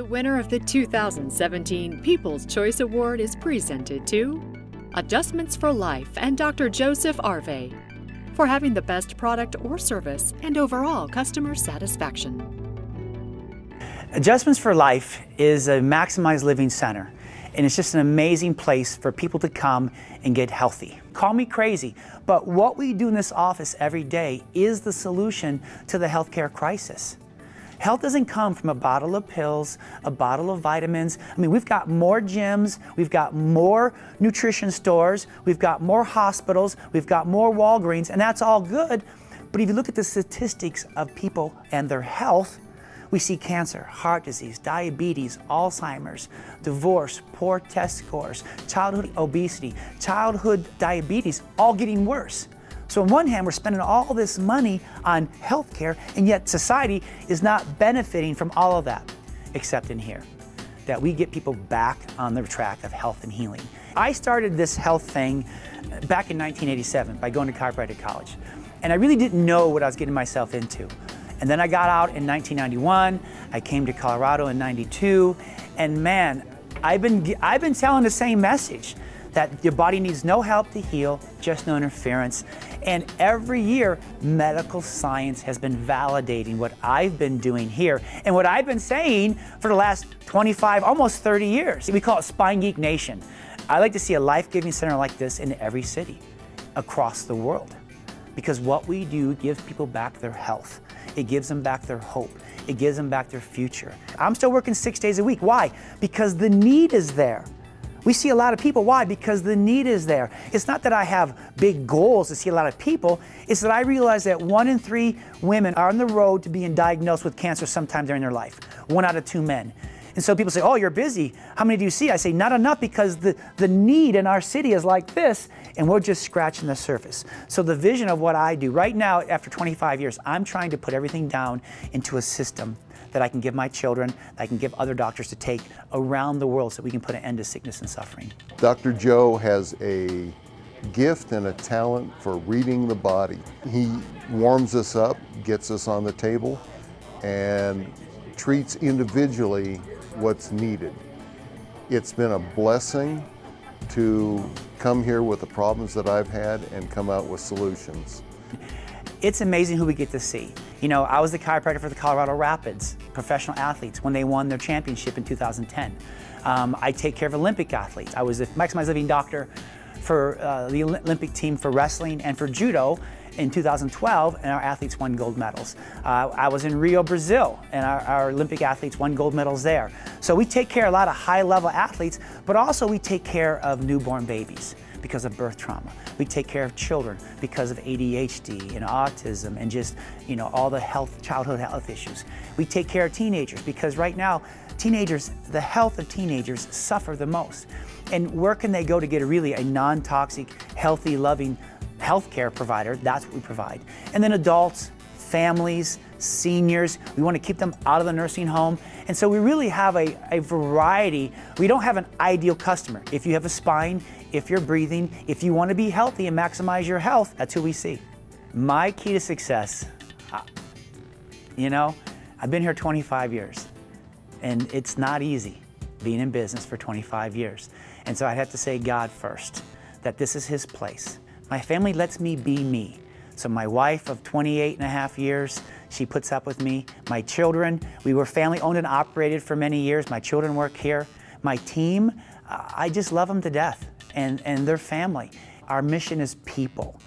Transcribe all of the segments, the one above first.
The winner of the 2017 People's Choice Award is presented to Adjustments for Life and Dr. Joseph Arve for having the best product or service and overall customer satisfaction. Adjustments for Life is a maximized living center, and it's just an amazing place for people to come and get healthy. Call me crazy, but what we do in this office every day is the solution to the healthcare crisis. Health doesn't come from a bottle of pills, a bottle of vitamins. I mean, we've got more gyms, we've got more nutrition stores, we've got more hospitals, we've got more Walgreens, and that's all good. But if you look at the statistics of people and their health, we see cancer, heart disease, diabetes, Alzheimer's, divorce, poor test scores, childhood obesity, childhood diabetes, all getting worse. So on one hand, we're spending all this money on healthcare, and yet society is not benefiting from all of that, except in here, that we get people back on the track of health and healing. I started this health thing back in 1987 by going to chiropractic college, and I really didn't know what I was getting myself into. And then I got out in 1991, I came to Colorado in 92, and man, I've been telling the same message, that your body needs no help to heal, just no interference. And every year, medical science has been validating what I've been doing here and what I've been saying for the last 25, almost 30 years. We call it Spine Geek Nation. I like to see a life-giving center like this in every city across the world, because what we do gives people back their health. It gives them back their hope. It gives them back their future. I'm still working 6 days a week. Why? Because the need is there. We see a lot of people. Why? Because the need is there. It's not that I have big goals to see a lot of people. It's that I realize that 1 in 3 women are on the road to being diagnosed with cancer sometime during their life. 1 out of 2 men. And so people say, oh, you're busy. How many do you see? I say, not enough, because the need in our city is like this, and we're just scratching the surface. So the vision of what I do right now, after 25 years, I'm trying to put everything down into a system that I can give my children, that I can give other doctors to take around the world so we can put an end to sickness and suffering. Dr. Joe has a gift and a talent for reading the body. He warms us up, gets us on the table, and treats individually what's needed. It's been a blessing to come here with the problems that I've had and come out with solutions. It's amazing who we get to see. You know, I was the chiropractor for the Colorado Rapids professional athletes when they won their championship in 2010. I take care of Olympic athletes. I was the Maximized Living doctor for the Olympic team for wrestling and for judo in 2012, and our athletes won gold medals. I was in Rio, Brazil, and our Olympic athletes won gold medals there. So we take care of a lot of high-level athletes, but also we take care of newborn babies because of birth trauma. We take care of children because of ADHD and autism and just, you know, all the childhood health issues. We take care of teenagers because right now, the health of teenagers suffer the most. And where can they go to get a non-toxic, healthy, loving healthcare provider? That's what we provide. And then adults, families, seniors, we want to keep them out of the nursing home. And so we really have a variety. We don't have an ideal customer. If you have a spine, if you're breathing, if you want to be healthy and maximize your health, that's who we see. My key to success, you know, I've been here 25 years, and it's not easy being in business for 25 years. And so I'd have to say God first, that this is His place. My family lets me be me. So my wife of 28 and a half years, she puts up with me. My children, we were family owned and operated for many years. My children work here. My team, I just love them to death, and their family. Our mission is people.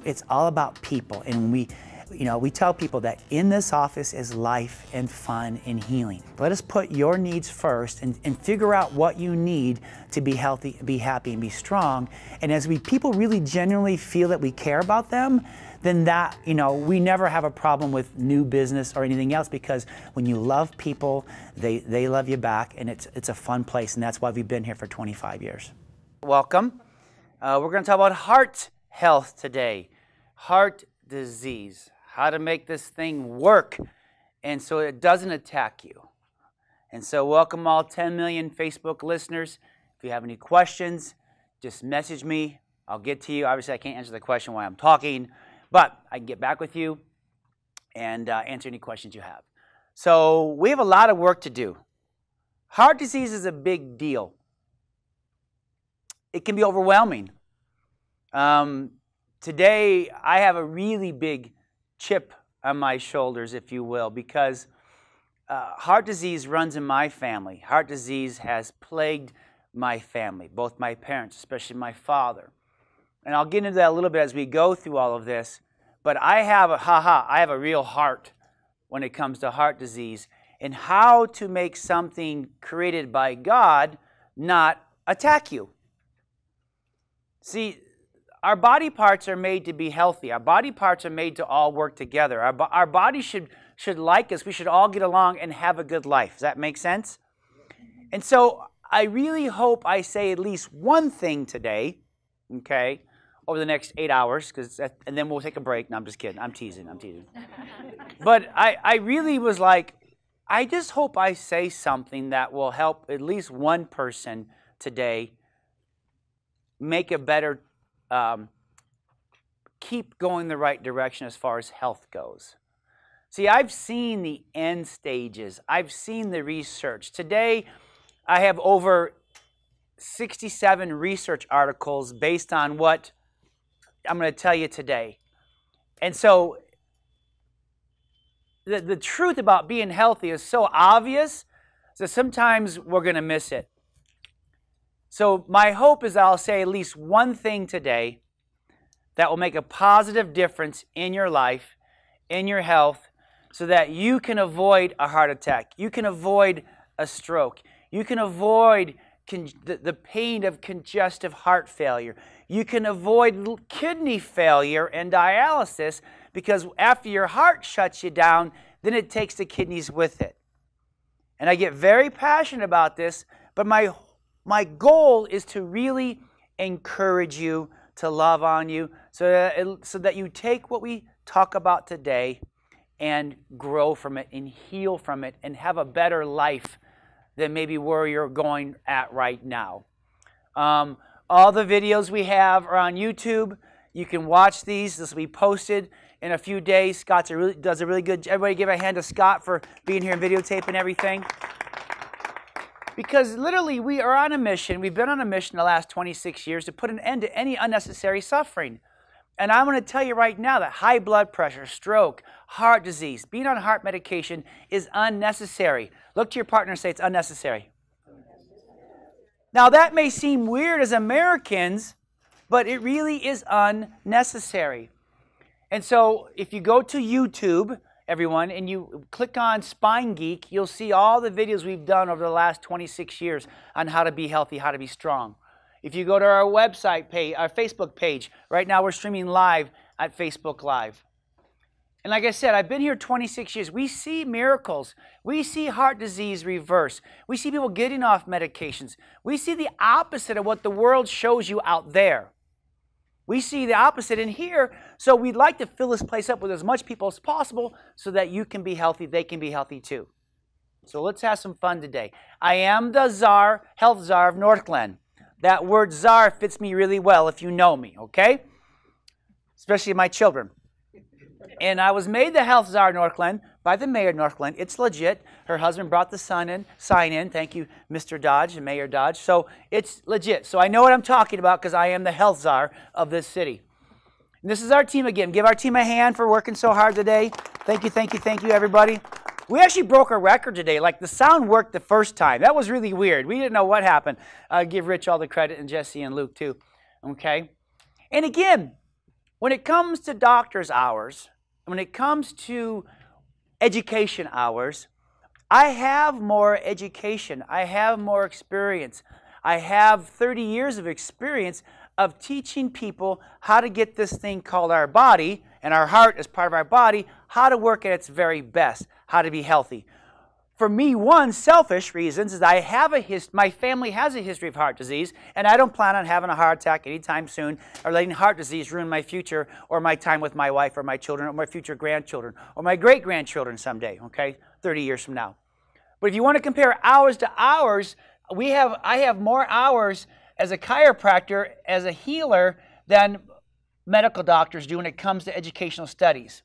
It's all about people, and we tell people that in this office is life and fun and healing. Let us put your needs first and figure out what you need to be healthy, be happy, and be strong. And as people really genuinely feel that we care about them, then that, we never have a problem with new business or anything else, because when you love people, they love you back, and it's a fun place, and that's why we've been here for 25 years. Welcome. We're going to talk about heart health today. Heart disease. How to make this thing work and so it doesn't attack you. And so welcome all 10 million Facebook listeners. If you have any questions, just message me. I'll get to you. Obviously, I can't answer the question while I'm talking, but I can get back with you and answer any questions you have. So we have a lot of work to do. Heart disease is a big deal. It can be overwhelming. Today, I have a really big chip on my shoulders, if you will, because heart disease runs in my family. Heart disease has plagued my family, both my parents, especially my father. And I'll get into that a little bit as we go through all of this. But I have a real heart when it comes to heart disease and how to make something created by God not attack you. See, our body parts are made to be healthy. Our body parts are made to all work together. Our body should like us. We should all get along and have a good life. Does that make sense? And so I really hope I say at least one thing today, okay, over the next 8 hours, and then we'll take a break. No, I'm just kidding. I'm teasing. But I really was like, I just hope I say something that will help at least one person today make a better, keep going the right direction as far as health goes. See, I've seen the end stages. I've seen the research. Today, I have over 67 research articles based on what I'm going to tell you today. And so the truth about being healthy is so obvious that sometimes we're going to miss it. So my hope is I'll say at least one thing today that will make a positive difference in your life, in your health, so that you can avoid a heart attack. You can avoid a stroke. You can avoid the pain of congestive heart failure. You can avoid kidney failure and dialysis, because after your heart shuts you down, then it takes the kidneys with it. And I get very passionate about this, but my goal is to really encourage you, to love on you, so that you take what we talk about today and grow from it and heal from it and have a better life than maybe where you're going at right now. All the videos we have are on YouTube. You can watch these. This will be posted in a few days. Scott does a really good. Everybody give a hand to Scott for being here and videotaping everything. Because literally we are on a mission. We've been on a mission the last 26 years to put an end to any unnecessary suffering. And I'm going to tell you right now that high blood pressure, stroke, heart disease, being on heart medication is unnecessary. Look to your partner and say it's unnecessary. Now that may seem weird as Americans, but it really is unnecessary. And so if you go to YouTube, everyone, and you click on Spine Geek, you'll see all the videos we've done over the last 26 years on how to be healthy, how to be strong. If you go to our website page, our Facebook page, right now we're streaming live at Facebook Live. And like I said, I've been here 26 years. We see miracles. We see heart disease reverse. We see people getting off medications. We see the opposite of what the world shows you out there. We see the opposite in here, so we'd like to fill this place up with as much people as possible so that you can be healthy, they can be healthy too. So let's have some fun today. I am the czar, health czar of Northglenn. That word czar fits me really well if you know me, okay? Especially my children. And I was made the health czar of Northglenn by the mayor of Northglenn. It's legit. Her husband brought the sign in. Thank you, Mr. Dodge and Mayor Dodge. So it's legit. So I know what I'm talking about because I am the health czar of this city. And this is our team again. Give our team a hand for working so hard today. Thank you, everybody. We actually broke a record today. Like, the sound worked the first time. That was really weird. We didn't know what happened. Give Rich all the credit, and Jesse and Luke too. Okay? And again, when it comes to doctor's hours, when it comes to education hours, I have more education. I have more experience. I have 30 years of experience of teaching people how to get this thing called our body, and our heart as part of our body, how to work at its very best, how to be healthy. For me, one, selfish reasons is I have my family has a history of heart disease, and I don't plan on having a heart attack anytime soon or letting heart disease ruin my future or my time with my wife or my children or my future grandchildren or my great-grandchildren someday, okay, 30 years from now. But if you want to compare hours to hours, I have more hours as a chiropractor, as a healer, than medical doctors do when it comes to educational studies.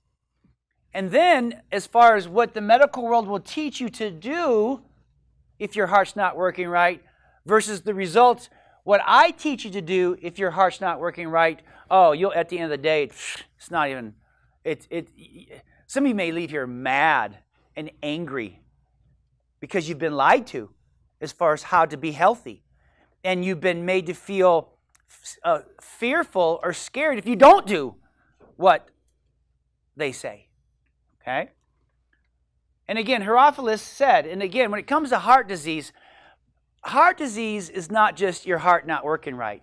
And then, as far as what the medical world will teach you to do, if your heart's not working right versus the results, what I teach you to do if your heart's not working right. Oh, you'll at the end of the day, it's not even, some of you may leave here mad and angry because you've been lied to as far as how to be healthy. And you've been made to feel fearful or scared if you don't do what they say. Okay? And again, Herophilus said, and again, when it comes to heart disease is not just your heart not working right.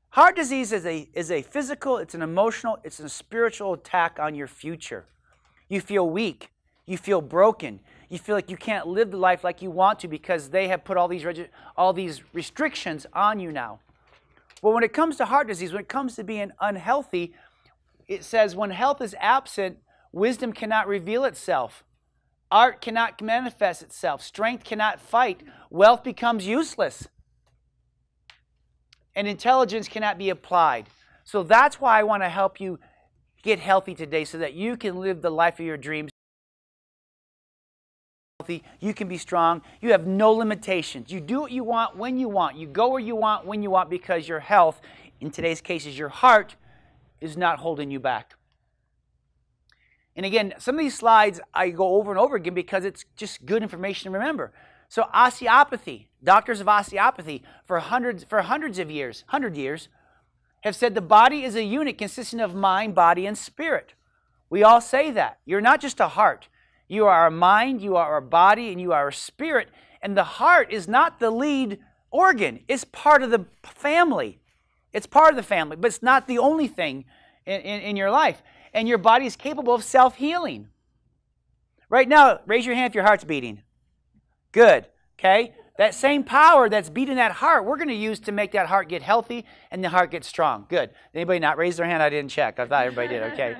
Heart disease is a physical, it's an emotional, it's a spiritual attack on your future. You feel weak. You feel broken. You feel like you can't live the life like you want to because they have put all these restrictions on you now. Well, when it comes to heart disease, when it comes to being unhealthy, it says when health is absent, wisdom cannot reveal itself. Art cannot manifest itself. Strength cannot fight. Wealth becomes useless. And intelligence cannot be applied. So that's why I want to help you get healthy today so that you can live the life of your dreams. You can be strong. You have no limitations. You do what you want when you want. You go where you want when you want because your health, in today's case, is your heart, is not holding you back. And again, some of these slides I go over and over again because it's just good information to remember. So osteopathy, doctors of osteopathy for hundreds of years, 100 years, have said the body is a unit consisting of mind, body, and spirit. We all say that. You're not just a heart. You are a mind, you are a body, and you are a spirit. And the heart is not the lead organ. It's part of the family. It's part of the family, but it's not the only thing in your life. And your body is capable of self-healing. Right now, raise your hand if your heart's beating. Good, okay? That same power that's beating that heart, we're going to use to make that heart get healthy and the heart get strong. Good. Anybody not raise their hand? I didn't check. I thought everybody did, okay.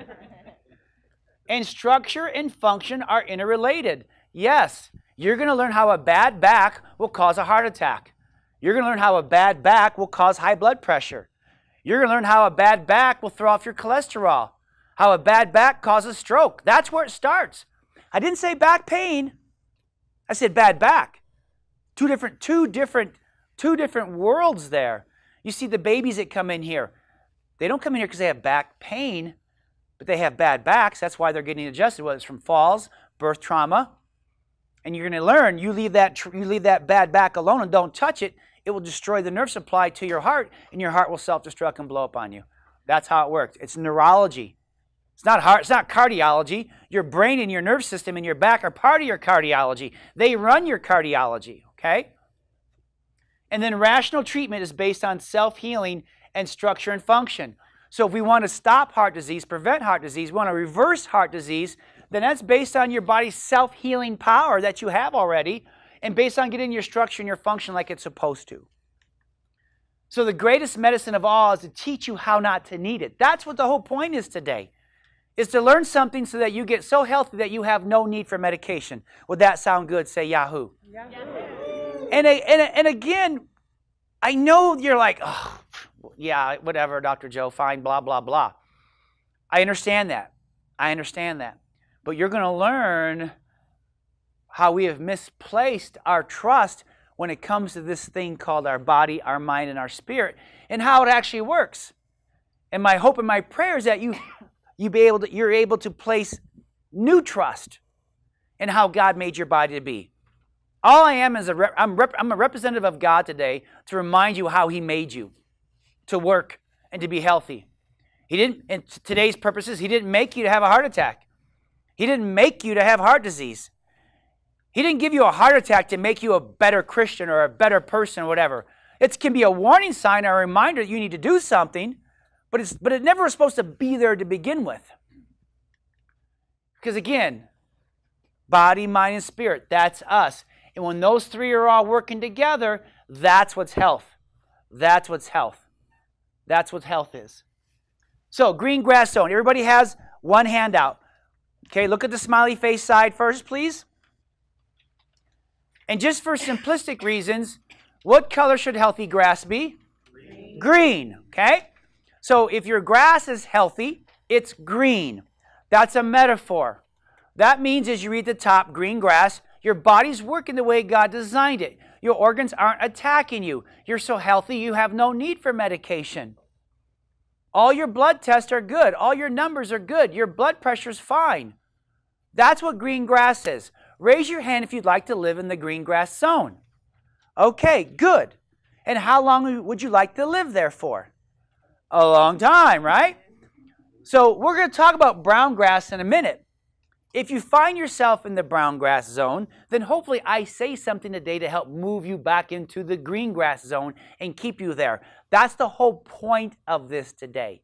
And structure and function are interrelated. Yes, you're going to learn how a bad back will cause a heart attack. You're going to learn how a bad back will cause high blood pressure. You're going to learn how a bad back will throw off your cholesterol. How a bad back causes stroke. That's where it starts. I didn't say back pain. I said bad back. Two different worlds there. You see the babies that come in here. They don't come in here because they have back pain, but they have bad backs. That's why they're getting adjusted, whether it's from falls, birth trauma. And you're going to learn, you leave that bad back alone and don't touch it, it will destroy the nerve supply to your heart, and your heart will self-destruct and blow up on you. That's how it works. It's neurology. It's not heart, it's not cardiology. Your brain and your nerve system and your back are part of your cardiology. They run your cardiology, okay? And then rational treatment is based on self-healing and structure and function. So if we want to stop heart disease, prevent heart disease, we want to reverse heart disease, then that's based on your body's self-healing power that you have already and based on getting your structure and your function like it's supposed to. So the greatest medicine of all is to teach you how not to need it. That's what the whole point is today, is to learn something so that you get so healthy that you have no need for medication. Would that sound good? Say Yahoo. Yahoo. And again, I know you're like, oh, yeah, whatever, Dr. Joe, fine, blah, blah, blah. I understand that. I understand that. But you're going to learn how we have misplaced our trust when it comes to this thing called our body, our mind, and our spirit, and how it actually works. And my hope and my prayer is that you're able to place new trust in how God made your body to be. All I am is I'm a representative of God today to remind you how He made you to work and to be healthy. He didn't, in today's purposes, He didn't make you to have a heart attack. He didn't make you to have heart disease. He didn't give you a heart attack to make you a better Christian or a better person or whatever. It can be a warning sign or a reminder that you need to do something, but it never was supposed to be there to begin with. Because again, body, mind, and spirit, that's us. And when those three are all working together, that's what's health. That's what's health. That's what health is. So, green grass zone. Everybody has one handout. Okay, look at the smiley face side first, please. And just for simplistic reasons, what color should healthy grass be? Green. Green, okay? So if your grass is healthy, it's green. That's a metaphor. That means as you read the top, green grass, Your body's working the way God designed it. Your organs aren't attacking you. You're so healthy, you have no need for medication. All your blood tests are good. All your numbers are good. Your blood pressure's fine. That's what green grass is. Raise your hand if you'd like to live in the green grass zone. Okay, good. And how long would you like to live there for? A long time, right? So we're going to talk about brown grass in a minute. If you find yourself in the brown grass zone, then hopefully I say something today to help move you back into the green grass zone and keep you there. That's the whole point of this today.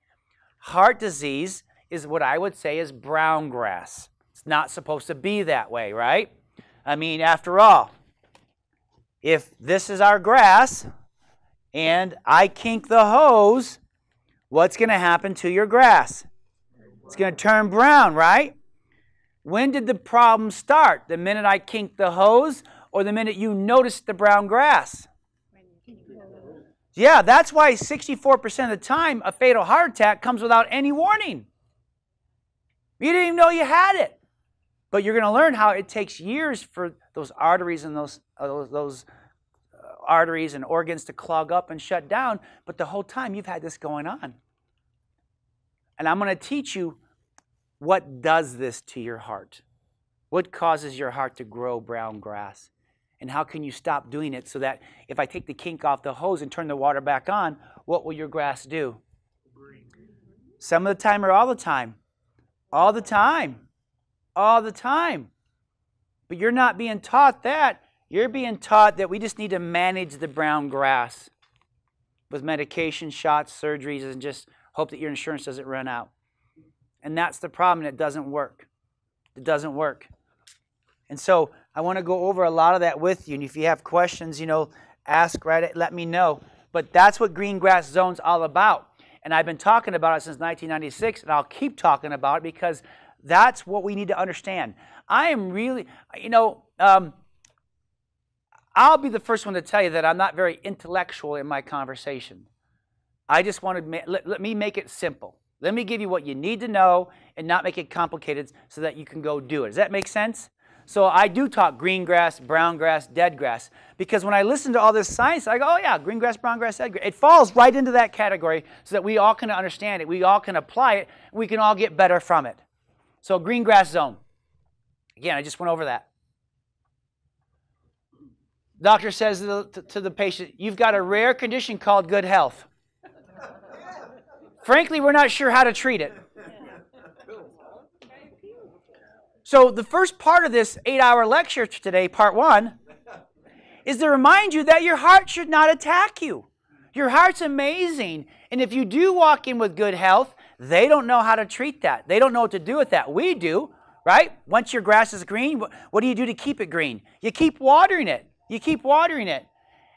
Heart disease is what I would say is brown grass. It's not supposed to be that way, right? I mean, after all, if this is our grass and I kink the hose, what's going to happen to your grass? It's going to turn brown, right? When did the problem start? The minute I kinked the hose or the minute you noticed the brown grass? Yeah, that's why 64% of the time a fatal heart attack comes without any warning. You didn't even know you had it. But you're going to learn how it takes years for those arteries and those arteries and organs to clog up and shut down. But the whole time you've had this going on. And I'm going to teach you what does this to your heart. What causes your heart to grow brown grass? And how can you stop doing it so that if I take the kink off the hose and turn the water back on, what will your grass do? Some of the time or all the time? All the time. All the time. But you're not being taught that. You're being taught that we just need to manage the brown grass with medication, shots, surgeries, and just hope that your insurance doesn't run out. And that's the problem. It doesn't work. It doesn't work. And so I want to go over a lot of that with you. And if you have questions, ask, let me know. But that's what green grass zone's all about. And I've been talking about it since 1996, and I'll keep talking about it because that's what we need to understand. I am really, I'll be the first one to tell you that I'm not very intellectual in my conversation. I just want to, let me make it simple. Let me give you what you need to know and not make it complicated so that you can go do it. Does that make sense? So I do talk green grass, brown grass, dead grass. Because when I listen to all this science, I go, oh yeah, green grass, brown grass, dead grass. It falls right into that category so that we all can understand it. We all can apply it. We can all get better from it. So green grass zone. Again, I just went over that. Doctor says to the patient, you've got a rare condition called good health. Frankly, we're not sure how to treat it. So the first part of this 8-hour lecture today, part 1, is to remind you that your heart should not attack you. Your heart's amazing. And if you do walk in with good health, they don't know how to treat that. They don't know what to do with that. We do, right? Once your grass is green, what do you do to keep it green? You keep watering it. You keep watering it.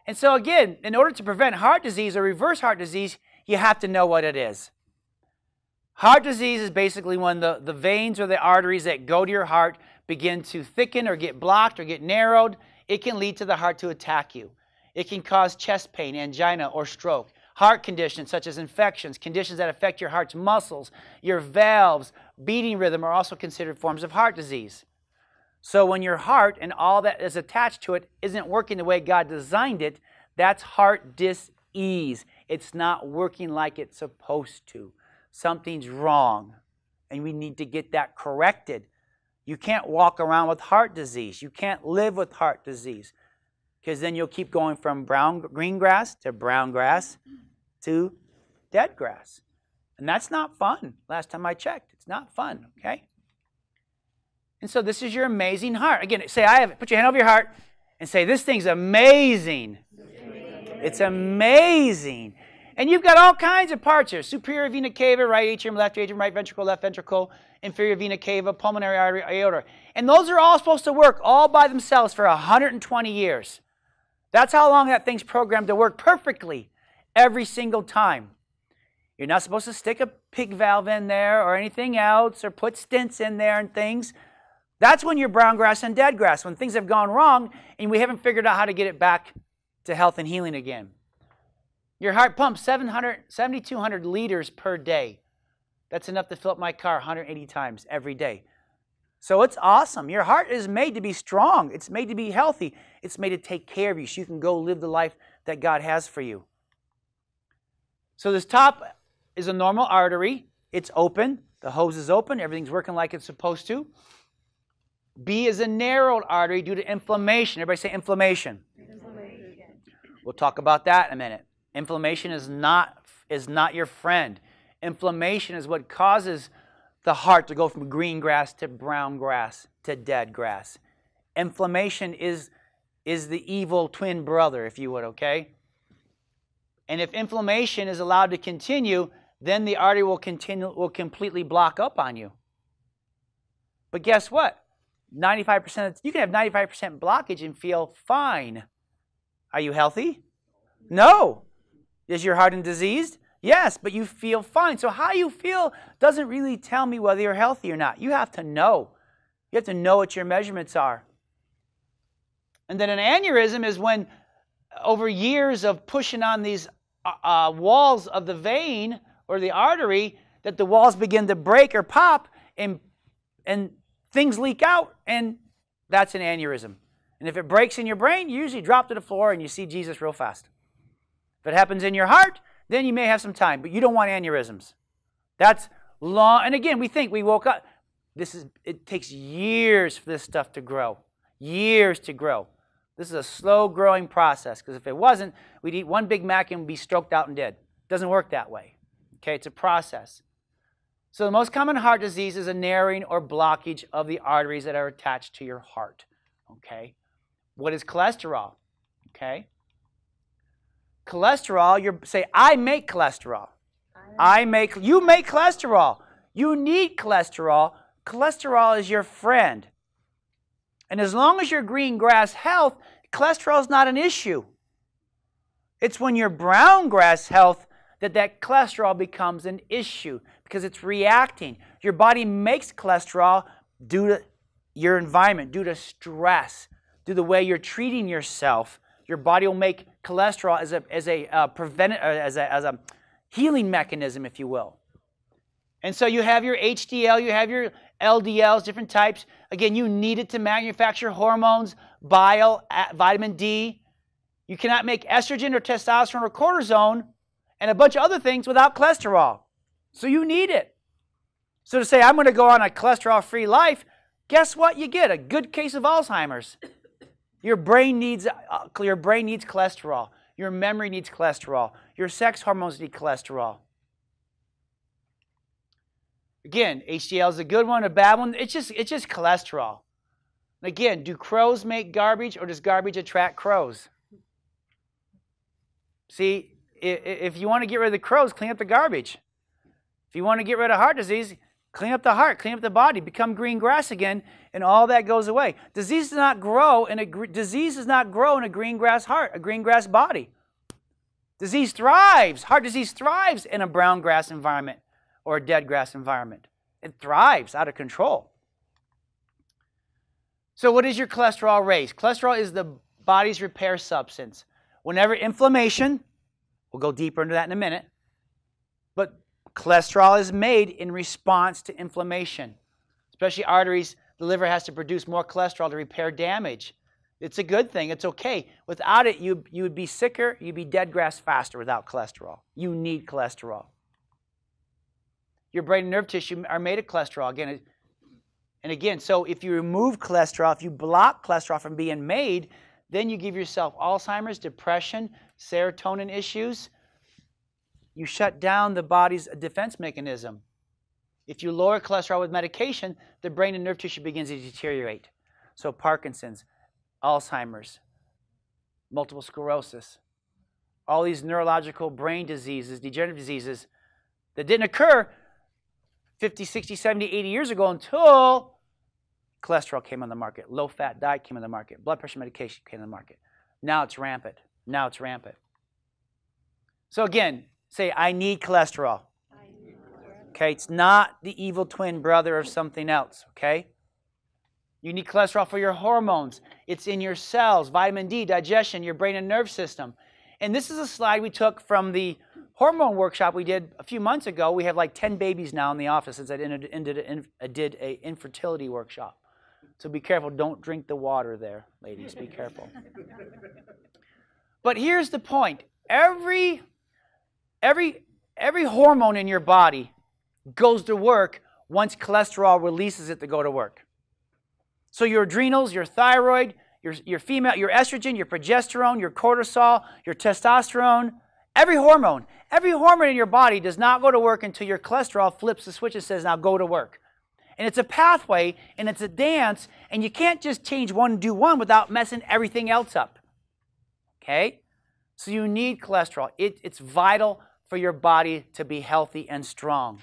And so again, in order to prevent heart disease or reverse heart disease, you have to know what it is. Heart disease is basically when the veins or the arteries that go to your heart begin to thicken or get blocked or get narrowed. It can lead to the heart to attack you. It can cause chest pain, angina, or stroke. Heart conditions such as infections, conditions that affect your heart's muscles, your valves, beating rhythm are also considered forms of heart disease. So when your heart and all that is attached to it isn't working the way God designed it, that's heart dis-ease. It's not working like it's supposed to. Something's wrong, and we need to get that corrected. You can't walk around with heart disease. You can't live with heart disease because then you'll keep going from green grass to brown grass to dead grass. And that's not fun. Last time I checked, it's not fun, okay? And so this is your amazing heart. Again, say, I have it. Put your hand over your heart and say, this thing's amazing. It's amazing. And you've got all kinds of parts here. Superior vena cava, right atrium, left ventricle, inferior vena cava, pulmonary artery, aorta. And those are all supposed to work all by themselves for 120 years. That's how long that thing's programmed to work perfectly every single time. You're not supposed to stick a pig valve in there or anything else or put stents in there and things. That's when you're brown grass and dead grass, when things have gone wrong and we haven't figured out how to get it back to health and healing again. Your heart pumps 7,200 liters per day. That's enough to fill up my car 180 times every day. So it's awesome. Your heart is made to be strong. It's made to be healthy. It's made to take care of you so you can go live the life that God has for you. So this top is a normal artery. It's open. The hose is open. Everything's working like it's supposed to. B is a narrowed artery due to inflammation. Everybody say inflammation. We'll talk about that in a minute. Inflammation is not your friend. Inflammation is what causes the heart to go from green grass to brown grass to dead grass. Inflammation is the evil twin brother, if you would, okay? And if inflammation is allowed to continue, then the artery will completely block up on you. But guess what? 95%, you can have 95% blockage and feel fine. Are you healthy? No. Is your heart diseased? Yes, but you feel fine. So how you feel doesn't really tell me whether you're healthy or not. You have to know. You have to know what your measurements are. And then an aneurysm is when over years of pushing on these walls of the vein or the artery, that the walls begin to break or pop and things leak out, and that's an aneurysm. And if it breaks in your brain, you usually drop to the floor and you see Jesus real fast. If it happens in your heart, then you may have some time, but you don't want aneurysms. That's long. And again, we woke up. It takes years for this stuff to grow. Years to grow. This is a slow-growing process, because if it wasn't, we'd eat one Big Mac and be stroked out and dead. It doesn't work that way. Okay, it's a process. So the most common heart disease is a narrowing or blockage of the arteries that are attached to your heart. Okay? What is cholesterol? Okay? Cholesterol, say, I make cholesterol. You make cholesterol. You need cholesterol. Cholesterol is your friend. And as long as you're green grass health, cholesterol is not an issue. It's when you're brown grass health that cholesterol becomes an issue, because it's reacting. Your body makes cholesterol due to your environment, due to stress, due to the way you're treating yourself. Your body will make cholesterol as a healing mechanism, if you will. And so you have your HDL, you have your LDLs, different types. Again, you need it to manufacture hormones, bile, vitamin D. You cannot make estrogen or testosterone or cortisone and a bunch of other things without cholesterol. So you need it. So to say, I'm going to go on a cholesterol-free life, guess what you get? A good case of Alzheimer's. Your brain needs cholesterol. Your memory needs cholesterol. Your sex hormones need cholesterol. Again, HDL is a good one, a bad one. It's just cholesterol. Again, do crows make garbage, or does garbage attract crows? See, if you want to get rid of the crows, clean up the garbage. If you want to get rid of heart disease, clean up the heart, clean up the body, become green grass again, and all that goes away. Disease does not grow in a green grass heart, a green grass body. Disease thrives. Heart disease thrives in a brown grass environment or a dead grass environment. It thrives out of control. So what is your cholesterol raise? Cholesterol is the body's repair substance. Whenever inflammation, we'll go deeper into that in a minute, but cholesterol is made in response to inflammation. Especially arteries, the liver has to produce more cholesterol to repair damage. It's a good thing. It's okay. Without it, you would be sicker. You'd be dead grass faster without cholesterol. You need cholesterol. Your brain and nerve tissue are made of cholesterol. Again, and again, so if you remove cholesterol, if you block cholesterol from being made, then you give yourself Alzheimer's, depression, serotonin issues. You shut down the body's defense mechanism. If you lower cholesterol with medication, the brain and nerve tissue begins to deteriorate. So Parkinson's, Alzheimer's, multiple sclerosis, all these neurological brain diseases, degenerative diseases that didn't occur 50, 60, 70, 80 years ago until cholesterol came on the market, low-fat diet came on the market, blood pressure medication came on the market. Now it's rampant. Now it's rampant. So again, say, I need cholesterol. Okay, it's not the evil twin brother of something else, okay? You need cholesterol for your hormones. It's in your cells, vitamin D, digestion, your brain and nerve system. And this is a slide we took from the hormone workshop we did a few months ago. We have like 10 babies now in the office since I did an infertility workshop. So be careful. Don't drink the water there, ladies. Be careful. But here's the point. Every hormone in your body goes to work once cholesterol releases it to go to work. So your adrenals, your thyroid, your estrogen, your progesterone, your cortisol, your testosterone, every hormone in your body does not go to work until your cholesterol flips the switch and says, now go to work. And it's a pathway, and it's a dance, and you can't just change one and do one without messing everything else up. Okay? So you need cholesterol. It's vital for your body to be healthy and strong.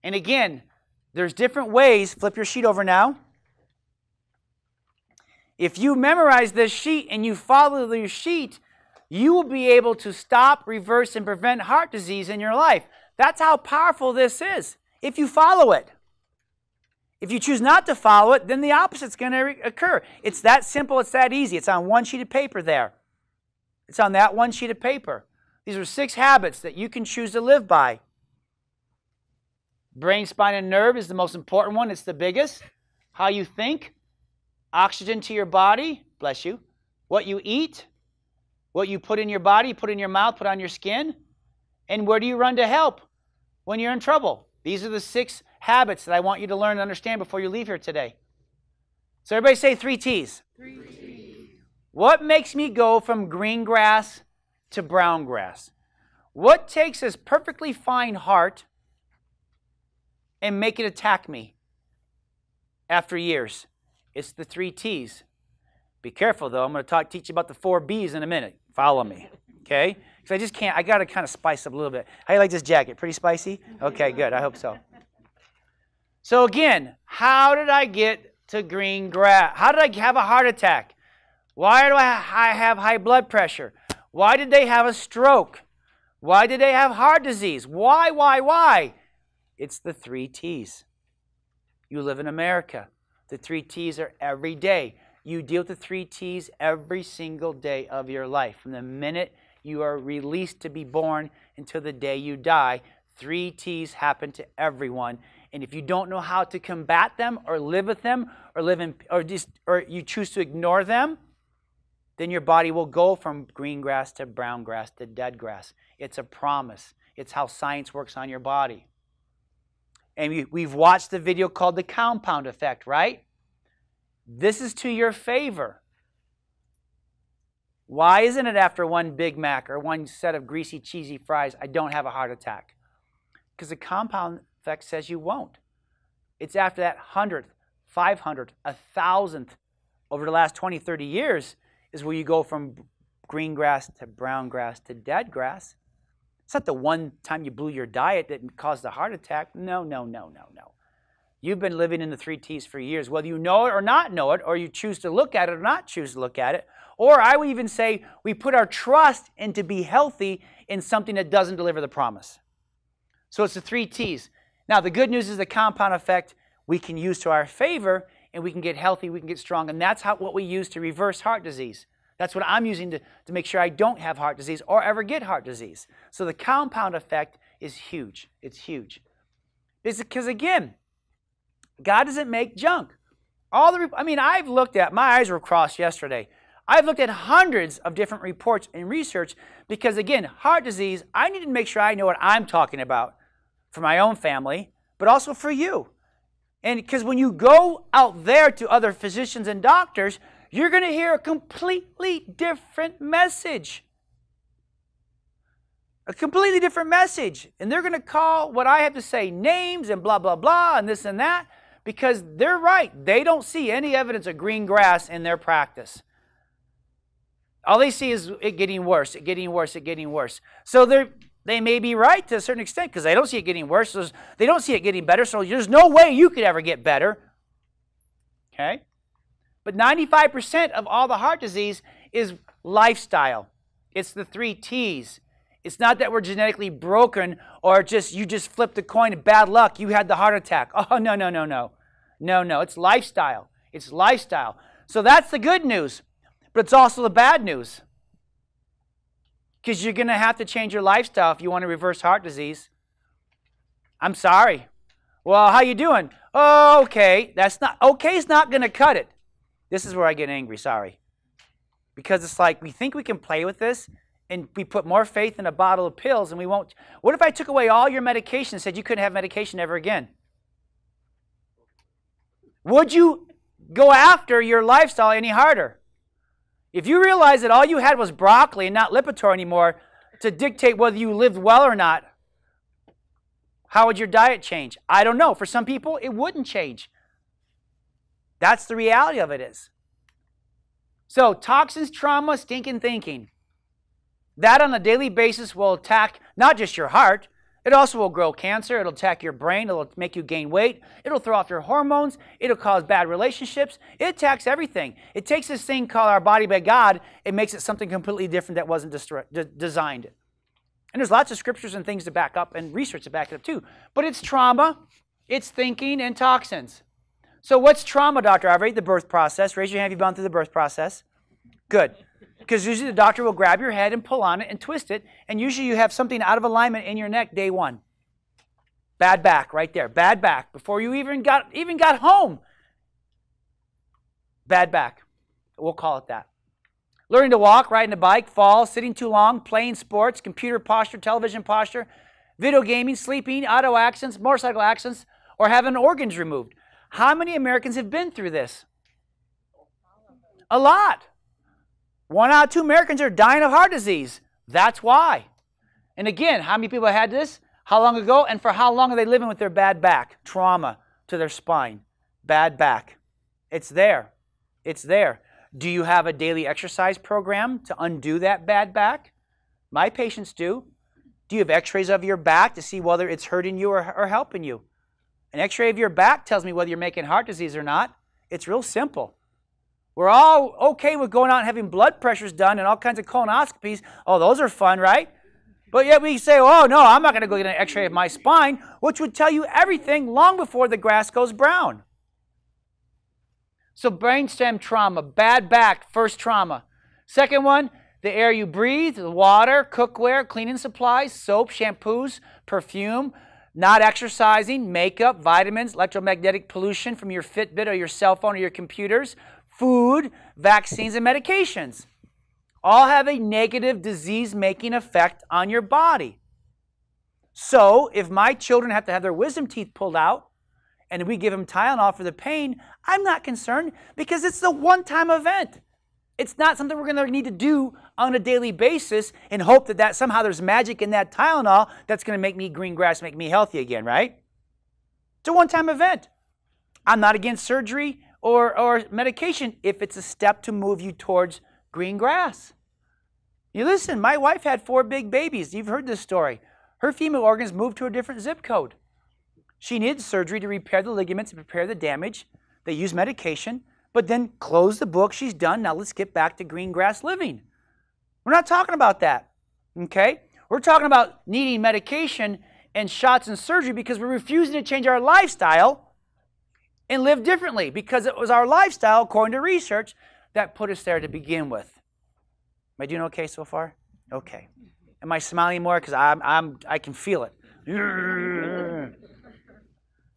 And again, there's different ways. Flip your sheet over now. If you memorize this sheet and you follow your sheet, you will be able to stop, reverse, and prevent heart disease in your life. That's how powerful this is, if you follow it. If you choose not to follow it, then the opposite's going to occur. It's that simple, it's that easy. It's on one sheet of paper there. It's on that one sheet of paper. These are 6 habits that you can choose to live by. Brain, spine, and nerve is the most important one. It's the biggest. How you think. Oxygen to your body. Bless you. What you eat. What you put in your body, put in your mouth, put on your skin. And where do you run to help when you're in trouble? These are the 6 habits that I want you to learn and understand before you leave here today. So everybody say 3 T's. 3 T's. What makes me go from green grass to brown grass? What takes this perfectly fine heart and make it attack me after years? It's the 3 T's. Be careful, though. I'm going to teach you about the 4 B's in a minute. Follow me, okay? Because I just can't. I got to kind of spice up a little bit. How do you like this jacket? Pretty spicy? Okay, good. I hope so. So again, how did I get to green grass? How did I have a heart attack? Why do I have high blood pressure? Why did they have a stroke? Why did they have heart disease? Why? It's the 3 T's. You live in America. The 3 T's are every day. You deal with the 3 T's every single day of your life. From the minute you are released to be born until the day you die, 3 T's happen to everyone. And if you don't know how to combat them or live with them or you choose to ignore them, then your body will go from green grass to brown grass to dead grass. It's a promise. It's how science works on your body. And we've watched the video called The Compound Effect, right? This is to your favor. Why isn't it after one Big Mac or one set of greasy, cheesy fries, I don't have a heart attack? Because the compound effect says you won't. It's after that 100th, 500th, 1,000th over the last 20, 30 years is where you go from green grass to brown grass to dead grass. It's not the one time you blew your diet that caused the heart attack. No. You've been living in the 3 T's for years, whether you know it or not know it, or you choose to look at it or not choose to look at it. Or I would even say we put our trust into be healthy in something that doesn't deliver the promise. So it's the 3 T's. Now, the good news is the compound effect we can use to our favor, and we can get healthy, we can get strong, and that's what we use to reverse heart disease. That's what I'm using to make sure I don't have heart disease or ever get heart disease. So the compound effect is huge. It's huge. It's because, again, God doesn't make junk. I've looked at, my eyes were crossed yesterday. I've looked at hundreds of different reports and research because, again, heart disease, I need to make sure I know what I'm talking about for my own family, but also for you. And because when you go out there to other physicians and doctors, you're going to hear a completely different message. A completely different message. And they're going to call what I have to say names and blah, blah, blah, and this and that, because they're right. They don't see any evidence of green grass in their practice. All they see is it getting worse, it getting worse, it getting worse. So they may be right to a certain extent because they don't see it getting worse. So they don't see it getting better, so there's no way you could ever get better. Okay? But 95% of all the heart disease is lifestyle. It's the 3 T's. It's not that we're genetically broken or you just flipped a coin and bad luck, you had the heart attack. Oh, no. No, it's lifestyle. It's lifestyle. So that's the good news, but it's also the bad news. because you're going to have to change your lifestyle if you want to reverse heart disease. I'm sorry. Well, how you doing? Oh, okay. Okay's not going to cut it. This is where I get angry, sorry. Because it's like we think we can play with this, and we put more faith in a bottle of pills, and we won't. What if I took away all your medication and said you couldn't have medication ever again? Would you go after your lifestyle any harder? If you realize that all you had was broccoli and not Lipitor anymore to dictate whether you lived well or not, how would your diet change? I don't know. For some people, it wouldn't change. That's the reality of it is. So toxins, trauma, stinking thinking. That on a daily basis will attack not just your heart, it also will grow cancer, it'll attack your brain, it'll make you gain weight, it'll throw off your hormones, it'll cause bad relationships, it attacks everything. It takes this thing called our body by God, it makes it something completely different that wasn't designed. And there's lots of scriptures and things to back up and research to back it up too. But it's trauma, it's thinking, and toxins. So what's trauma, Dr. Arve? The birth process. Raise your hand if you've gone through the birth process. Good. Because usually the doctor will grab your head and pull on it and twist it, and usually you have something out of alignment in your neck day one. Bad back right there. Bad back. Before you even got home. Bad back. We'll call it that. Learning to walk, riding a bike, fall, sitting too long, playing sports, computer posture, television posture, video gaming, sleeping, auto accidents, motorcycle accidents, or having organs removed. How many Americans have been through this? A lot. 1 out of 2 Americans are dying of heart disease. That's why. And again, how many people had this? How long ago? And for how long are they living with their bad back? Trauma to their spine. Bad back. It's there. It's there. Do you have a daily exercise program to undo that bad back? My patients do. Do you have x-rays of your back to see whether it's hurting you or helping you? An x-ray of your back tells me whether you're making heart disease or not. It's real simple. We're all okay with going out and having blood pressures done and all kinds of colonoscopies. Oh, those are fun, right? But yet we say, oh, no, I'm not going to go get an x-ray of my spine, which would tell you everything long before the grass goes brown. So brainstem trauma, bad back, first trauma. Second one, the air you breathe, the water, cookware, cleaning supplies, soap, shampoos, perfume, not exercising, makeup, vitamins, electromagnetic pollution from your Fitbit or your cell phone or your computers, food, vaccines, and medications. All have a negative disease-making effect on your body. So if my children have to have their wisdom teeth pulled out and we give them Tylenol for the pain, I'm not concerned because it's a one-time event. It's not something we're going to need to do on a daily basis and hope that somehow there's magic in that Tylenol that's going to make me green grass, make me healthy again, right? It's a one-time event. I'm not against surgery or medication if it's a step to move you towards green grass. You listen, my wife had 4 big babies. You've heard this story. Her female organs moved to a different zip code. She needed surgery to repair the ligaments and repair the damage. They used medication, but then close the book. She's done. Now let's get back to green grass living. We're not talking about that, okay? We're talking about needing medication and shots and surgery because we're refusing to change our lifestyle and live differently because it was our lifestyle, according to research, that put us there to begin with. Am I doing okay so far? Okay. Am I smiling more? Because I can feel it.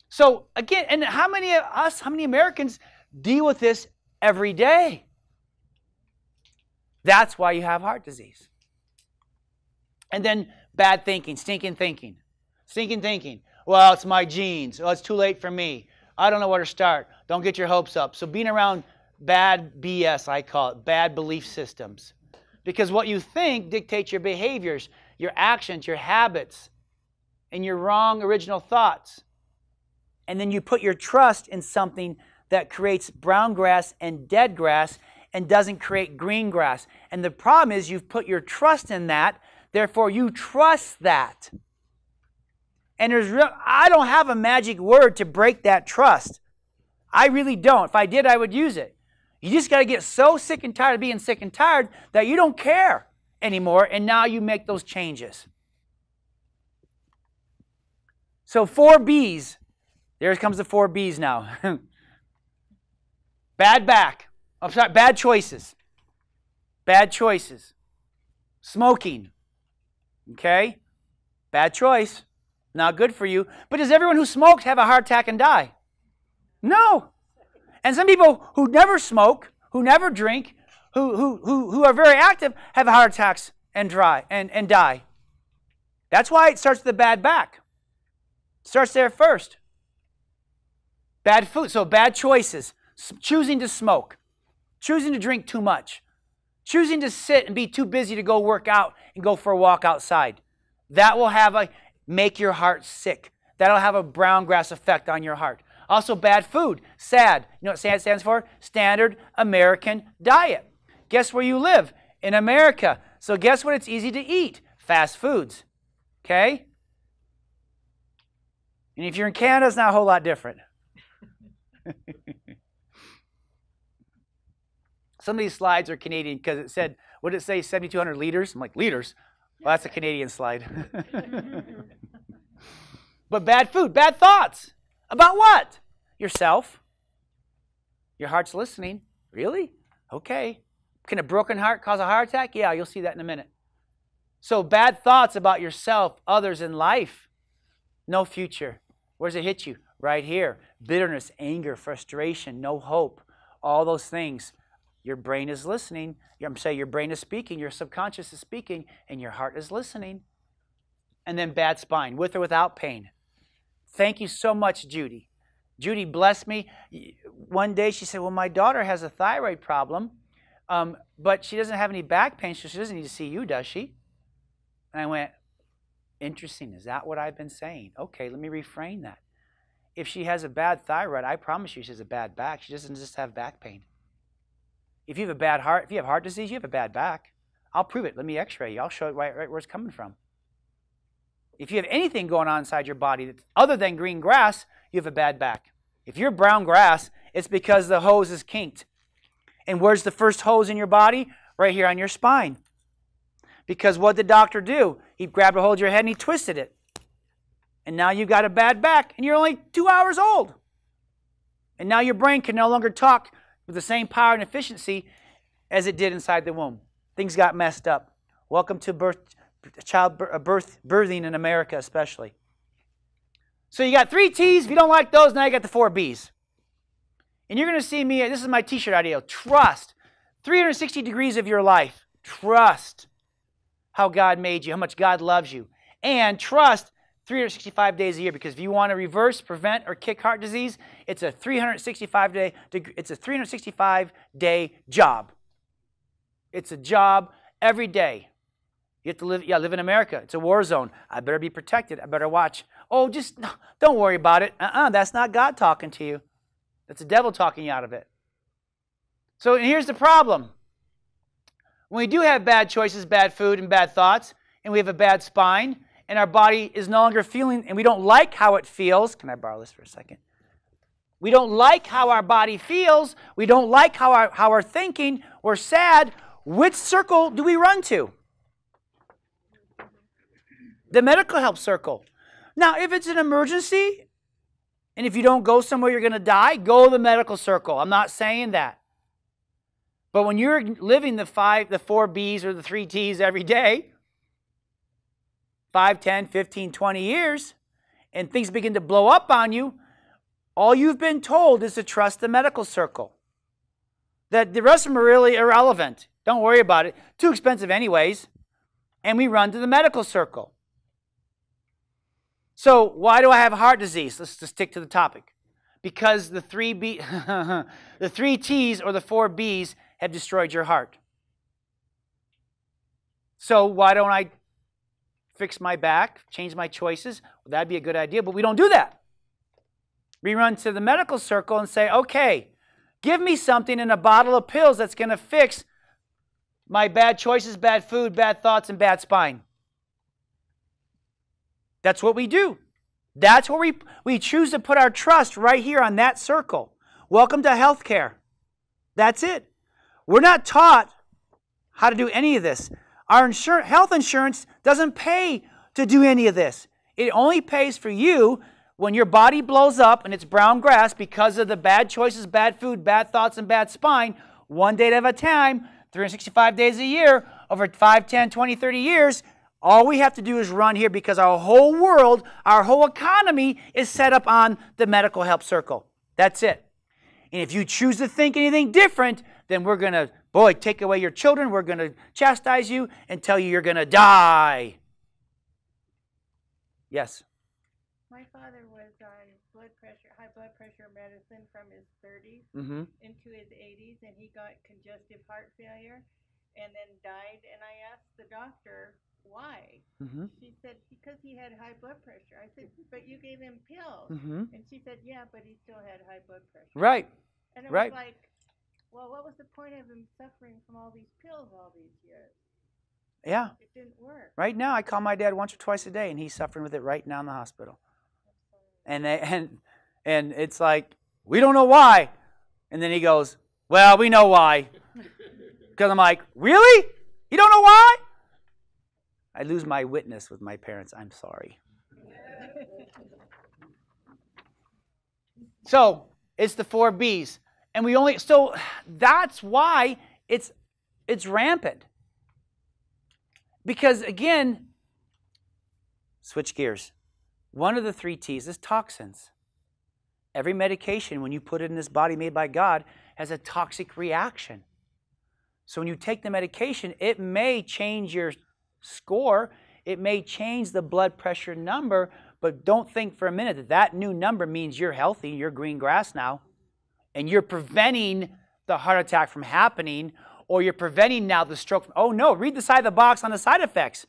So again, and how many of us, how many Americans deal with this every day? That's why you have heart disease. And then bad thinking, stinking thinking. Stinking thinking. Well, it's my genes. Oh, it's too late for me. I don't know where to start. Don't get your hopes up. So being around bad BS, I call it, bad belief systems. Because what you think dictates your behaviors, your actions, your habits, and your wrong original thoughts. And then you put your trust in something that creates brown grass and dead grass and doesn't create green grass. And the problem is you've put your trust in that, therefore you trust that. And I don't have a magic word to break that trust. I really don't. If I did, I would use it. You just got to get so sick and tired of being sick and tired that you don't care anymore, and now you make those changes. So 4 B's. There comes the 4 B's now. Bad back. I'm sorry, bad choices. Bad choices. Smoking. Okay? Bad choice. Not good for you. But does everyone who smokes have a heart attack and die? No. And some people who never smoke, who never drink, who are very active, have heart attacks and die. That's why it starts with the bad back. It starts there first. Bad food, so bad choices. Choosing to smoke. Choosing to drink too much. Choosing to sit and be too busy to go work out and go for a walk outside. That will make your heart sick. That'll have a brown grass effect on your heart. Also bad food. SAD. You know what SAD stands for? Standard American Diet. Guess where you live? In America. So guess what it's easy to eat? Fast foods. Okay? And if you're in Canada, it's not a whole lot different. Some of these slides are Canadian because it said, what did it say, 7,200 liters? I'm like, liters? Well, that's a Canadian slide. But bad food, bad thoughts. About what? Yourself. Your heart's listening. Really? Okay. Can a broken heart cause a heart attack? Yeah, you'll see that in a minute. So bad thoughts about yourself, others, and life. No future. Where does it hit you? Right here. Bitterness, anger, frustration, no hope. All those things. Your brain is listening. I'm saying your brain is speaking. Your subconscious is speaking. And your heart is listening. And then bad spine, with or without pain. Thank you so much, Judy. Judy blessed me. One day she said, well, my daughter has a thyroid problem, but she doesn't have any back pain, so she doesn't need to see you, does she? And I went, interesting. Is that what I've been saying? Okay, let me reframe that. If she has a bad thyroid, I promise you she has a bad back. She doesn't just have back pain. If you have a bad heart, if you have heart disease, you have a bad back. I'll prove it. Let me x-ray you. I'll show you right where it's coming from. If you have anything going on inside your body that's other than green grass, you have a bad back. If you're brown grass, it's because the hose is kinked. And where's the first hose in your body? Right here on your spine. Because what did the doctor do? He grabbed a hold of your head and he twisted it. And now you've got a bad back and you're only 2 hours old. And now your brain can no longer talk with the same power and efficiency as it did inside the womb. Things got messed up. Welcome to birthing in America especially. So you got 3 T's. If you don't like those, now you got the 4 B's. And you're going to see me, this is my t-shirt idea. Trust. 360 degrees of your life. Trust how God made you, how much God loves you. And trust 365 days a year, because if you want to reverse, prevent, or kick heart disease, it's a 365-day job. It's a job every day. You have to live in America. It's a war zone. I better be protected. I better watch. Oh, just don't worry about it. That's not God talking to you. That's the devil talking you out of it. So here's the problem. When we do have bad choices, bad food, and bad thoughts, and we have a bad spine, and our body is no longer feeling, and we don't like how it feels. Can I borrow this for a second? We don't like how our body feels. We don't like how we're thinking. We're sad. Which circle do we run to? The medical help circle. Now, if it's an emergency, and if you don't go somewhere you're going to die, go to the medical circle. I'm not saying that. But when you're living the 4 B's or the 3 T's every day, 5, 10, 15, 20 years, and things begin to blow up on you, all you've been told is to trust the medical circle. That the rest of them are really irrelevant. Don't worry about it. Too expensive anyways. And we run to the medical circle. So why do I have heart disease? Let's just stick to the topic. Because the 3 T's or the 4 B's have destroyed your heart. So why don't I fix my back, change my choices? Well, that'd be a good idea, but we don't do that. We run to the medical circle and say, okay, give me something in a bottle of pills that's going to fix my bad choices, bad food, bad thoughts, and bad spine. That's what we do. That's where we choose to put our trust right here on that circle. Welcome to healthcare. That's it. We're not taught how to do any of this. Our health insurance doesn't pay to do any of this. It only pays for you when your body blows up and it's brown grass because of the bad choices, bad food, bad thoughts, and bad spine, one day at a time, 365 days a year. over 5, 10, 20, 30 years, all we have to do is run here because our whole world, our whole economy is set up on the medical help circle. That's it. And if you choose to think anything different, then we're going to, boy, take away your children. We're going to chastise you and tell you you're going to die. Yes? My father was on high blood pressure medicine from his 30s into his 80s, and he got congestive heart failure and then died. And I asked the doctor why. She said, because he had high blood pressure. I said, but you gave him pills. And she said, yeah, but he still had high blood pressure. Right. And it was like, well, what was the point of him suffering from all these pills all these years? Yeah. It didn't work. Right now, I call my dad once or twice a day, and he's suffering with it right now in the hospital. And it's like, we don't know why. And then he goes, well, we know why. Because I'm like, really? You don't know why? I lose my witness with my parents. I'm sorry. So it's the 4 B's. And so that's why it's rampant. Because again, switch gears. One of the 3 T's is toxins. Every medication, when you put it in this body made by God, has a toxic reaction. So when you take the medication, it may change your score. It may change the blood pressure number, but don't think for a minute that that new number means you're healthy, you're green grass now, and you're preventing the heart attack from happening, or you're preventing now the stroke. Oh no, read the side of the box on the side effects.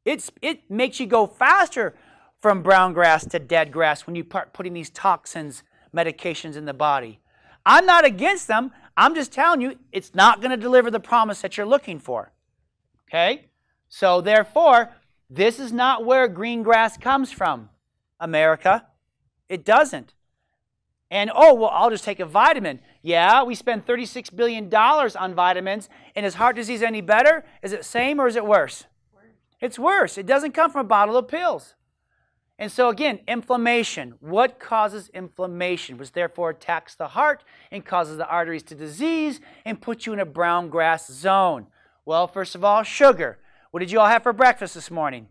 It makes you go faster from brown grass to dead grass when you start putting these toxins, medications in the body. I'm not against them. I'm just telling you it's not going to deliver the promise that you're looking for. Okay? So therefore, this is not where green grass comes from, America. It doesn't. And, oh, well, I'll just take a vitamin. Yeah, we spend $36 billion on vitamins. And is heart disease any better? Is it same or is it worse? It's worse. It doesn't come from a bottle of pills. And so again, inflammation. What causes inflammation? Which therefore attacks the heart and causes the arteries to disease and puts you in a brown grass zone. Well, first of all, sugar. What did you all have for breakfast this morning?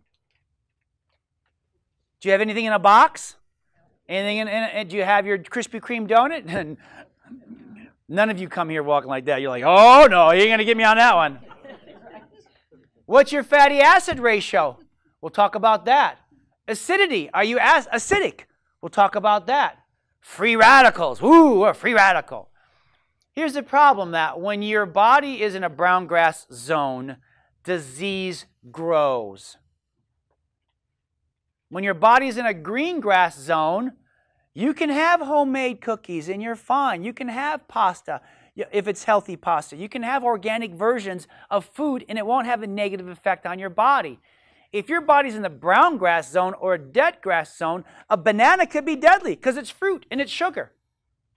Do you have anything in a box? Anything in it? Do you have your Krispy Kreme donut? None of you come here walking like that. You're like, oh no, you ain't going to get me on that one. What's your fatty acid ratio? We'll talk about that. Acidity. Are you acidic? We'll talk about that. Free radicals. Ooh, a free radical. Here's the problem, that when your body is in a brown grass zone, disease grows. When your body is in a green grass zone, you can have homemade cookies and you're fine. You can have pasta if it's healthy pasta. You can have organic versions of food and it won't have a negative effect on your body. If your body's in the brown grass zone or a dead grass zone, a banana could be deadly because it's fruit and it's sugar.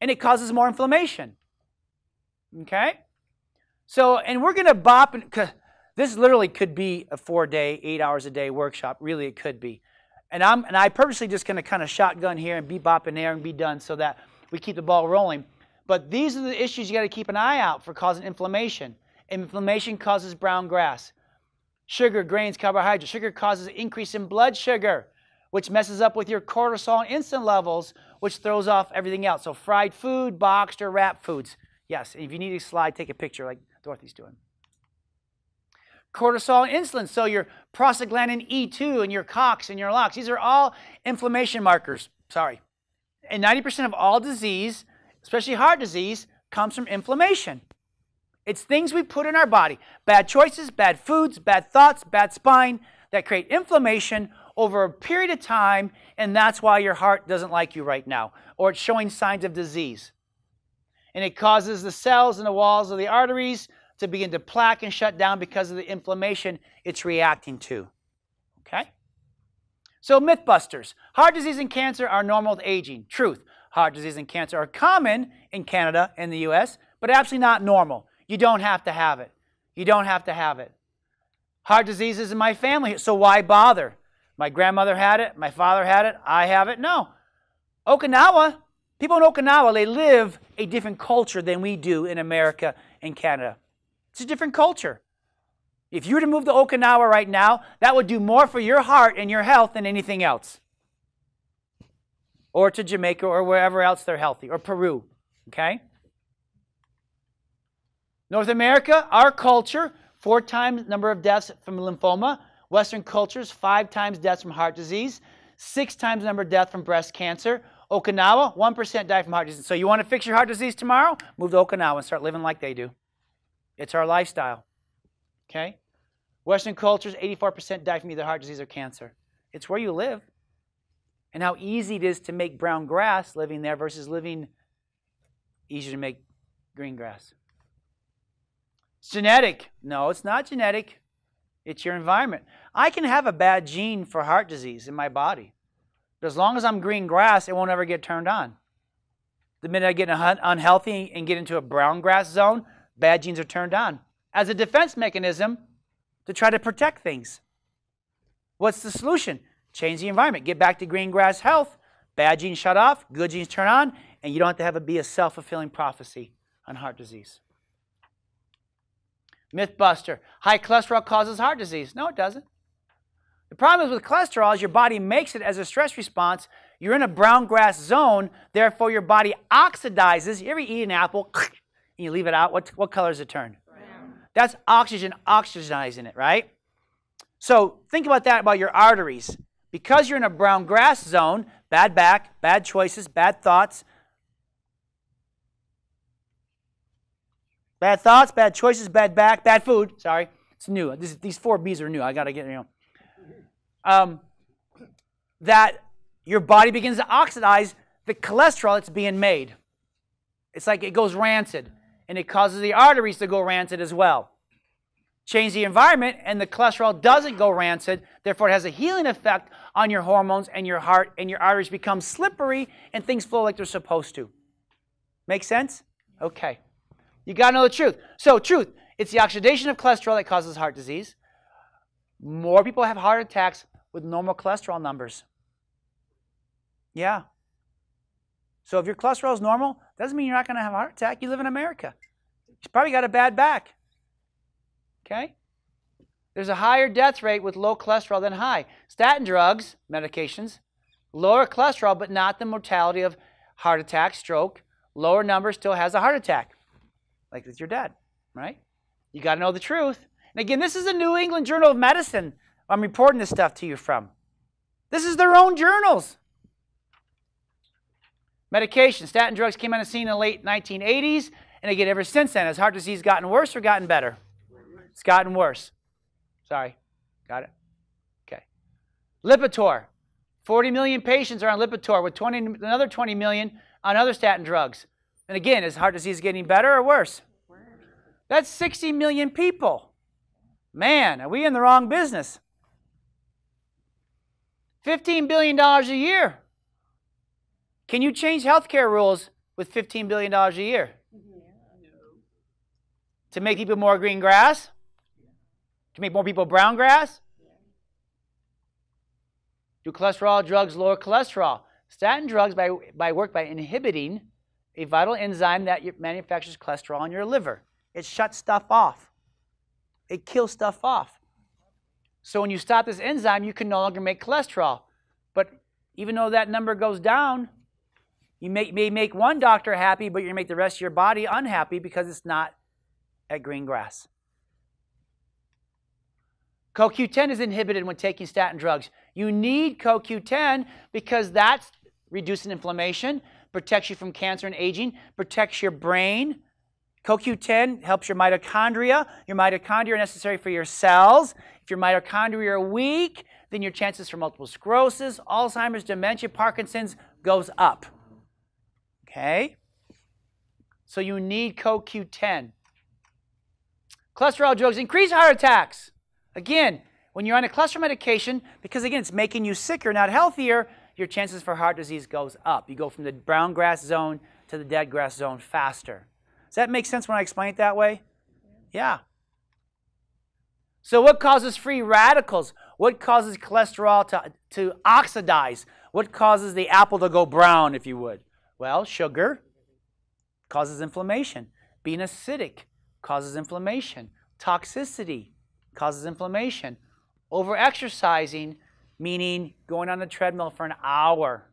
And it causes more inflammation. Okay? So, and we're going to bop, because this literally could be a 4-day, 8 hours a day workshop. Really, it could be. And I purposely just going to kind of shotgun here and be bopping there and be done so that we keep the ball rolling. But these are the issues you got to keep an eye out for causing inflammation. Inflammation causes brown grass. Sugar, grains, carbohydrates. Sugar causes an increase in blood sugar, which messes up with your cortisol and insulin levels, which throws off everything else. So fried food, boxed or wrapped foods. Yes, if you need a slide, take a picture like Dorothy's doing. Cortisol and insulin, so your prostaglandin E2 and your COX and your LOX. These are all inflammation markers. Sorry. And 90% of all disease, especially heart disease, comes from inflammation. It's things we put in our body. Bad choices, bad foods, bad thoughts, bad spine that create inflammation over a period of time, and that's why your heart doesn't like you right now, or it's showing signs of disease. And it causes the cells in the walls of the arteries to begin to plaque and shut down because of the inflammation it's reacting to. Okay? So Mythbusters. Heart disease and cancer are normal with aging. Truth. Heart disease and cancer are common in Canada and the US, but absolutely not normal. You don't have to have it. You don't have to have it. Heart disease is in my family, so why bother? My grandmother had it. My father had it. I have it. No. Okinawa. People in Okinawa, they live a different culture than we do in America and Canada. It's a different culture. If you were to move to Okinawa right now, that would do more for your heart and your health than anything else. Or to Jamaica or wherever else they're healthy, or Peru, okay? North America, our culture, 4 times number of deaths from lymphoma. Western cultures, 5 times deaths from heart disease, 6 times number of deaths from breast cancer. Okinawa, 1% die from heart disease. So you want to fix your heart disease tomorrow? Move to Okinawa and start living like they do. It's our lifestyle. Okay? Western cultures, 84% die from either heart disease or cancer. It's where you live. And how easy it is to make brown grass living there versus living easier to make green grass. It's genetic. No, it's not genetic. It's your environment. I can have a bad gene for heart disease in my body. But as long as I'm green grass, it won't ever get turned on. The minute I get unhealthy and get into a brown grass zone, bad genes are turned on as a defense mechanism to try to protect things. What's the solution? Change the environment. Get back to green grass health. Bad genes shut off, good genes turn on, and you don't have to be a self-fulfilling prophecy on heart disease. Mythbuster. High cholesterol causes heart disease. No, it doesn't. The problem is with cholesterol is your body makes it as a stress response. You're in a brown grass zone, therefore your body oxidizes. You ever eat an apple and you leave it out? What color does it turn? Brown. That's oxygen oxygenizing it, right? So think about that about your arteries. Because you're in a brown grass zone, bad back, bad choices, bad thoughts, bad choices, bad back, bad food. Sorry, it's new. These 4 B's are new. I got to get, that your body begins to oxidize the cholesterol that's being made. It's like it goes rancid, and it causes the arteries to go rancid as well. Change the environment, and the cholesterol doesn't go rancid. Therefore, it has a healing effect on your hormones and your heart, and your arteries become slippery, and things flow like they're supposed to. Make sense? Okay. You got to know the truth. So, truth, it's the oxidation of cholesterol that causes heart disease. More people have heart attacks with normal cholesterol numbers. Yeah. So if your cholesterol is normal, doesn't mean you're not going to have a heart attack. You live in America. You've probably got a bad back. Okay? There's a higher death rate with low cholesterol than high. Statin drugs, medications, lower cholesterol, but not the mortality of heart attack, stroke. Lower number still has a heart attack. Like with your dad, right? You got to know the truth. And again, this is the New England Journal of Medicine I'm reporting this stuff to you from. This is their own journals. Medication. Statin drugs came on the scene in the late 1980s, and again, ever since then, has heart disease gotten worse or gotten better? It's gotten worse. Sorry. Got it? Okay. Lipitor. 40 million patients are on Lipitor with another 20 million on other statin drugs. And again, is heart disease getting better or worse? That's 60 million people. Man, are we in the wrong business? $15 billion a year. Can you change healthcare rules with $15 billion a year? To make people more green grass? To make more people brown grass? Do cholesterol drugs lower cholesterol? Statin drugs work by inhibiting a vital enzyme that manufactures cholesterol in your liver. It shuts stuff off. It kills stuff off. So when you stop this enzyme, you can no longer make cholesterol. But even though that number goes down, you may make one doctor happy, but you're going to make the rest of your body unhappy because it's not at green grass. CoQ10 is inhibited when taking statin drugs. You need CoQ10 because that's reducing inflammation, protects you from cancer and aging, protects your brain. CoQ10 helps your mitochondria. Your mitochondria are necessary for your cells. If your mitochondria are weak, then your chances for multiple sclerosis, Alzheimer's, dementia, Parkinson's goes up. Okay? So you need CoQ10. Cholesterol drugs increase heart attacks. Again, when you're on a cholesterol medication, because again, it's making you sicker, not healthier, your chances for heart disease goes up. You go from the brown grass zone to the dead grass zone faster. Does that make sense when I explain it that way? Yeah. So what causes free radicals? What causes cholesterol to oxidize? What causes the apple to go brown, if you would? Well, sugar causes inflammation. Being acidic causes inflammation. Toxicity causes inflammation. Over-exercising, meaning going on the treadmill for an hour.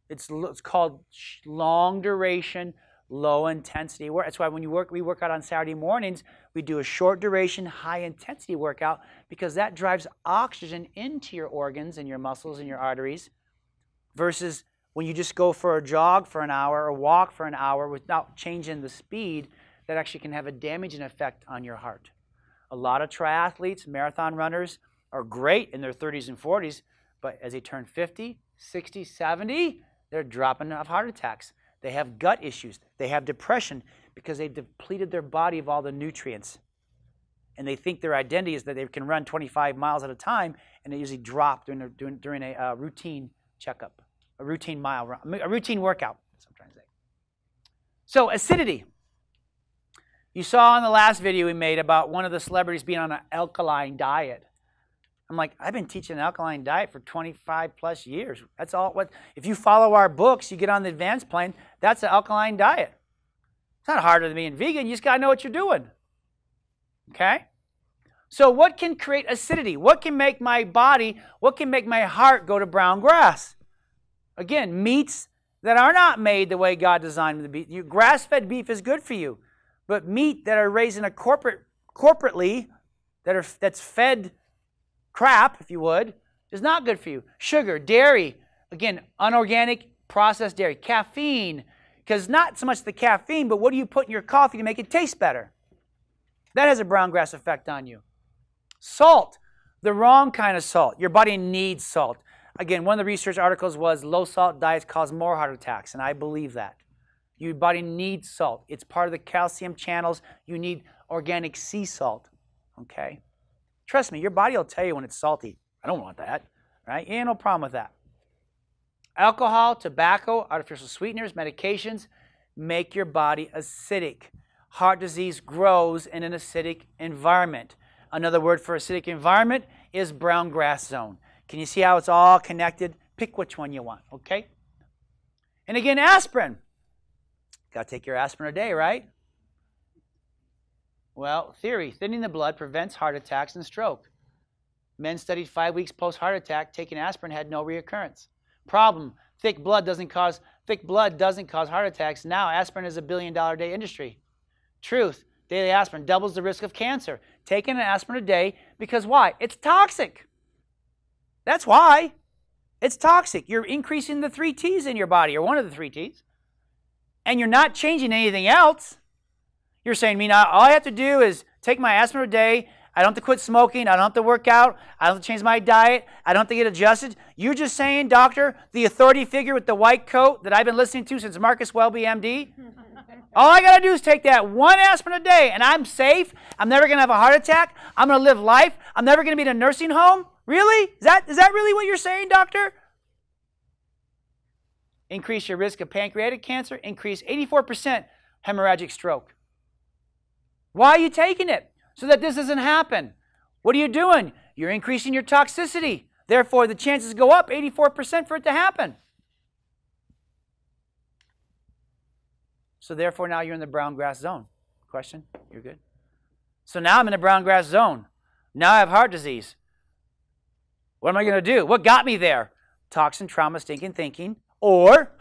It's called long duration, low intensity work. That's why when we work out on Saturday mornings, we do a short duration, high intensity workout because that drives oxygen into your organs and your muscles and your arteries versus when you just go for a jog for an hour or walk for an hour without changing the speed, that actually can have a damaging effect on your heart. A lot of triathletes, marathon runners are great in their 30s and 40s, but as they turn 50, 60, 70, they're dropping off heart attacks. They have gut issues. They have depression because they've depleted their body of all the nutrients. And they think their identity is that they can run 25 miles at a time, and they usually drop during a routine checkup, a routine mile run, a routine workout. That's what I'm trying to say. So acidity. You saw in the last video we made about one of the celebrities being on an alkaline diet. I'm like, I've been teaching an alkaline diet for 25 plus years. That's all. If you follow our books, you get on the advanced plane, that's an alkaline diet. It's not harder than being vegan. You just got to know what you're doing. Okay? So what can create acidity? What can make my body, what can make my heart go to brown grass? Again, meats that are not made the way God designed them to be. Grass-fed beef is good for you. But meat that are raised in a corporately, that's fed crap, if you would, is not good for you. Sugar, dairy, again, unorganic processed dairy. Caffeine, because not so much the caffeine, but what do you put in your coffee to make it taste better? That has a brown grass effect on you. Salt, the wrong kind of salt. Your body needs salt. Again, one of the research articles was low salt diets cause more heart attacks, and I believe that. Your body needs salt. It's part of the calcium channels. You need organic sea salt, okay? Trust me, your body will tell you when it's salty. I don't want that, right? You ain't no problem with that. Alcohol, tobacco, artificial sweeteners, medications make your body acidic. Heart disease grows in an acidic environment. Another word for acidic environment is brown grass zone. Can you see how it's all connected? Pick which one you want, okay? And again, aspirin. Got to take your aspirin a day, right? Well, theory, thinning the blood prevents heart attacks and stroke. Men studied 5 weeks post-heart attack taking aspirin had no reoccurrence. Problem, thick blood doesn't cause heart attacks. Now aspirin is a billion-dollar-a-day industry. Truth, daily aspirin doubles the risk of cancer. Taking an aspirin a day because why? It's toxic. That's why. It's toxic. You're increasing the 3 T's in your body, or one of the 3 T's. And you're not changing anything else. You're saying, all I have to do is take my aspirin a day. I don't have to quit smoking. I don't have to work out. I don't have to change my diet. I don't have to get adjusted. You're just saying, doctor, the authority figure with the white coat that I've been listening to since Marcus Welby, MD, all I got to do is take that one aspirin a day, and I'm safe. I'm never going to have a heart attack. I'm going to live life. I'm never going to be in a nursing home. Really? Is that really what you're saying, doctor? Increase your risk of pancreatic cancer, increase 84% hemorrhagic stroke. Why are you taking it? So that this doesn't happen. What are you doing? You're increasing your toxicity. Therefore, the chances go up 84% for it to happen. So therefore, now you're in the brown grass zone. Question? You're good? So now I'm in the brown grass zone. Now I have heart disease. What am I going to do? What got me there? Toxin, trauma, stinking thinking. Or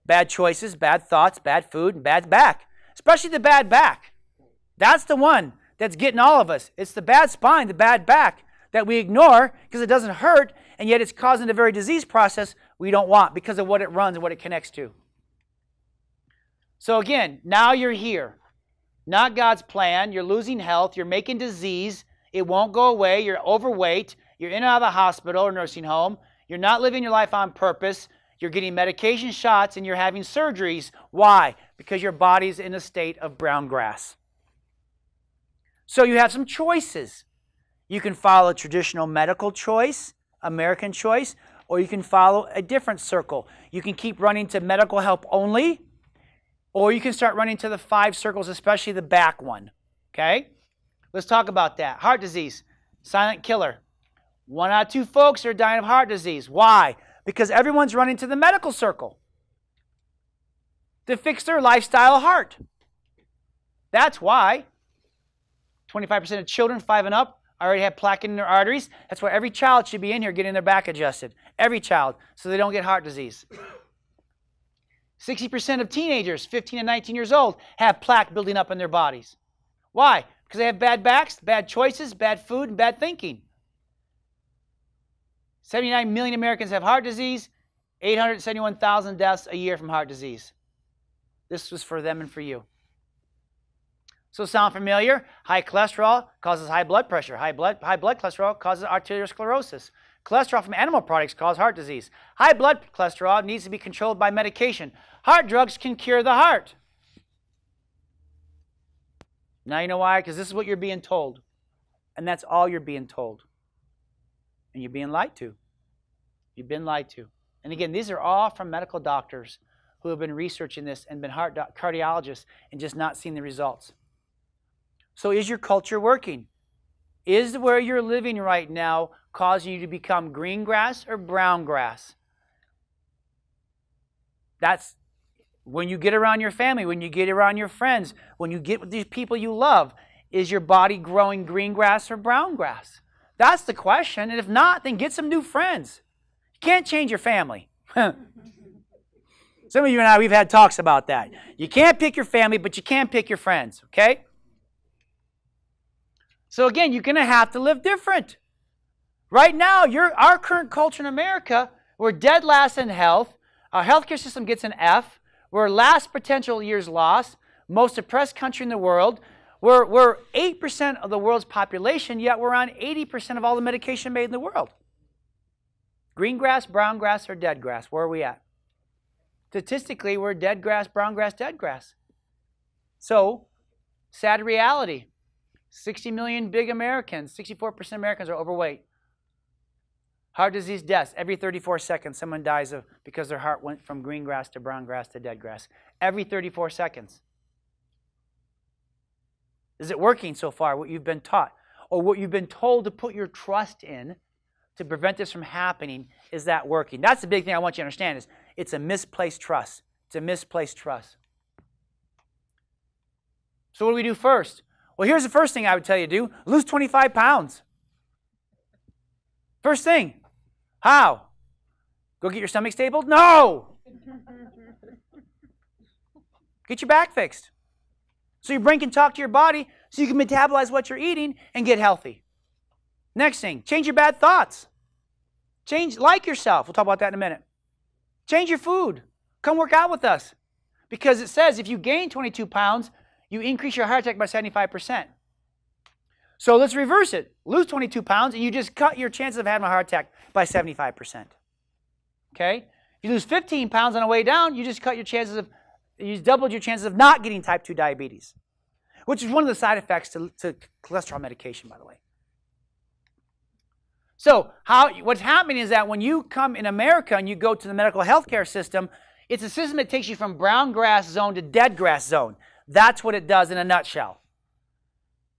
bad choices, bad thoughts, bad food, and bad back. Especially the bad back. That's the one that's getting all of us. It's the bad spine, the bad back that we ignore because it doesn't hurt, and yet it's causing the very disease process we don't want because of what it runs and what it connects to. So again, now you're here. Not God's plan. You're losing health. You're making disease. It won't go away. You're overweight. You're in and out of the hospital or nursing home. You're not living your life on purpose. You're getting medication shots and you're having surgeries. Why? Because your body's in a state of brown grass. So you have some choices. You can follow a traditional medical choice, American choice, or you can follow a different circle. You can keep running to medical help only, or you can start running to the 5 circles, especially the back one. Okay? Let's talk about that. Heart disease, silent killer. 1 out of 2 folks are dying of heart disease. Why? Because everyone's running to the medical circle to fix their lifestyle heart. That's why. 25% of children 5 and up already have plaque in their arteries. That's why every child should be in here getting their back adjusted. Every child, so they don't get heart disease. 60% of teenagers, 15 and 19 years old, have plaque building up in their bodies. Why? Because they have bad backs, bad choices, bad food, and bad thinking. 79 million Americans have heart disease, 871,000 deaths a year from heart disease. This was for them and for you. So sound familiar? High cholesterol causes high blood pressure. High blood cholesterol causes arteriosclerosis. Cholesterol from animal products cause heart disease. High blood cholesterol needs to be controlled by medication. Heart drugs can cure the heart. Now you know why? Because this is what you're being told. And that's all you're being told. And you're being lied to. You've been lied to. And again, these are all from medical doctors who have been researching this and been cardiologists and just not seen the results. So is your culture working? Is where you're living right now causing you to become green grass or brown grass? That's when you get around your family, when you get around your friends, when you get with these people you love, is your body growing green grass or brown grass? That's the question. And if not, then get some new friends. You can't change your family. Some of you and I, we've had talks about that. You can't pick your family, but you can pick your friends, okay? So again, you're going to have to live different. Right now, our current culture in America, we're dead last in health. Our healthcare system gets an F. We're last potential years lost. Most depressed country in the world. We're 8% of the world's population, yet we're on 80% of all the medication made in the world. Green grass, brown grass, or dead grass? Where are we at? Statistically, we're dead grass, brown grass, dead grass. So, sad reality. 60 million big Americans, 64% of Americans are overweight. Heart disease deaths. Every 34 seconds, someone dies because their heart went from green grass to brown grass to dead grass. Every 34 seconds. Is it working so far, what you've been taught? Or what you've been told to put your trust in to prevent this from happening, is that working? That's the big thing I want you to understand is it's a misplaced trust. It's a misplaced trust. So what do we do first? Well, here's the first thing I would tell you to do. Lose 25 pounds. First thing. How? Go get your stomach stapled? No! Get your back fixed. So your brain can talk to your body so you can metabolize what you're eating and get healthy. Next thing, change your bad thoughts. Like yourself. We'll talk about that in a minute. Change your food. Come work out with us. Because it says if you gain 22 pounds, you increase your heart attack by 75%. So let's reverse it. Lose 22 pounds and you just cut your chances of having a heart attack by 75%. Okay? If you lose 15 pounds on the way down, you just you doubled your chances of not getting type 2 diabetes, which is one of the side effects to cholesterol medication, by the way. So what's happening is that when you come in America and you go to the medical healthcare system, it's a system that takes you from brown grass zone to dead grass zone. That's what it does in a nutshell.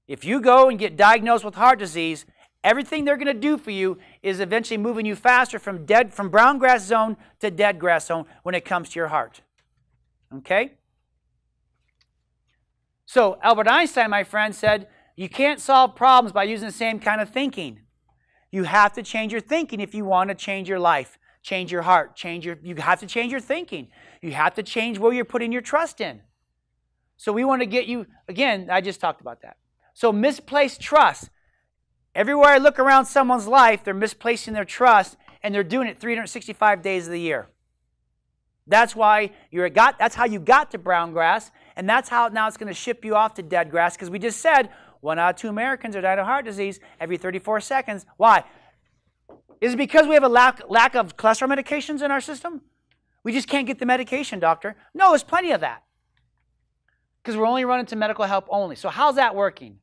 If you go and get diagnosed with heart disease, everything they're going to do for you is eventually moving you faster from brown grass zone to dead grass zone when it comes to your heart. Okay? So Albert Einstein, my friend, said, you can't solve problems by using the same kind of thinking. You have to change your thinking if you want to change your life, change your heart, you have to change your thinking. You have to change where you're putting your trust in. So we want to get you, again, I just talked about that. So misplaced trust. Everywhere I look around someone's life, they're misplacing their trust, and they're doing it 365 days of the year. That's why that's how you got to brown grass, and that's how now it's going to ship you off to dead grass, because we just said 1 out of 2 Americans are dying of heart disease every 34 seconds. Why? Is it because we have a lack of cholesterol medications in our system? We just can't get the medication, doctor. No, there's plenty of that. Because we're only running to medical help only. So how's that working?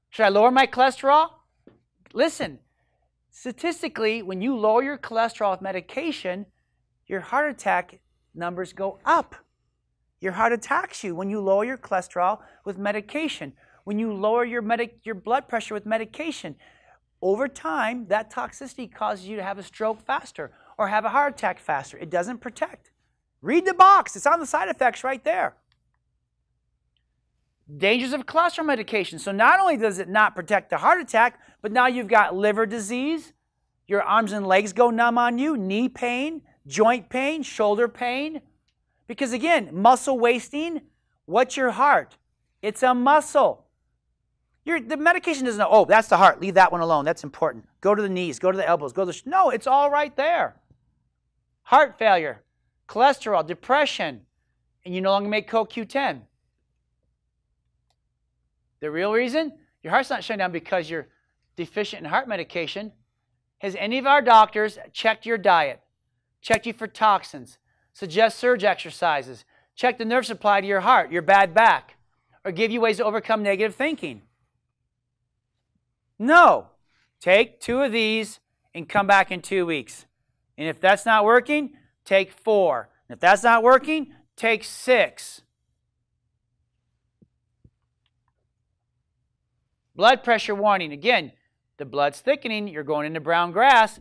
Should I lower my cholesterol? Listen, statistically, when you lower your cholesterol with medication, your heart attack numbers go up. Your heart attacks you when you lower your cholesterol with medication. When you lower your blood pressure with medication, over time, that toxicity causes you to have a stroke faster or have a heart attack faster. It doesn't protect. Read the box. It's on the side effects right there. Dangers of cholesterol medication. So not only does it not protect the heart attack, but now you've got liver disease, your arms and legs go numb on you, knee pain, joint pain, shoulder pain. Because again, muscle wasting, what's your heart? It's a muscle. The medication doesn't know, oh, that's the heart, leave that one alone, that's important. Go to the knees, go to the elbows, go to the, no, it's all right there. Heart failure, cholesterol, depression, and you no longer make CoQ10. The real reason? Your heart's not shutting down because you're deficient in heart medication. Has any of our doctors checked your diet, checked you for toxins, suggest surge exercises, check the nerve supply to your heart, your bad back, or give you ways to overcome negative thinking? No. Take 2 of these and come back in 2 weeks. And if that's not working, take 4. And if that's not working, take 6. Blood pressure warning. Again, the blood's thickening. You're going into brown grass.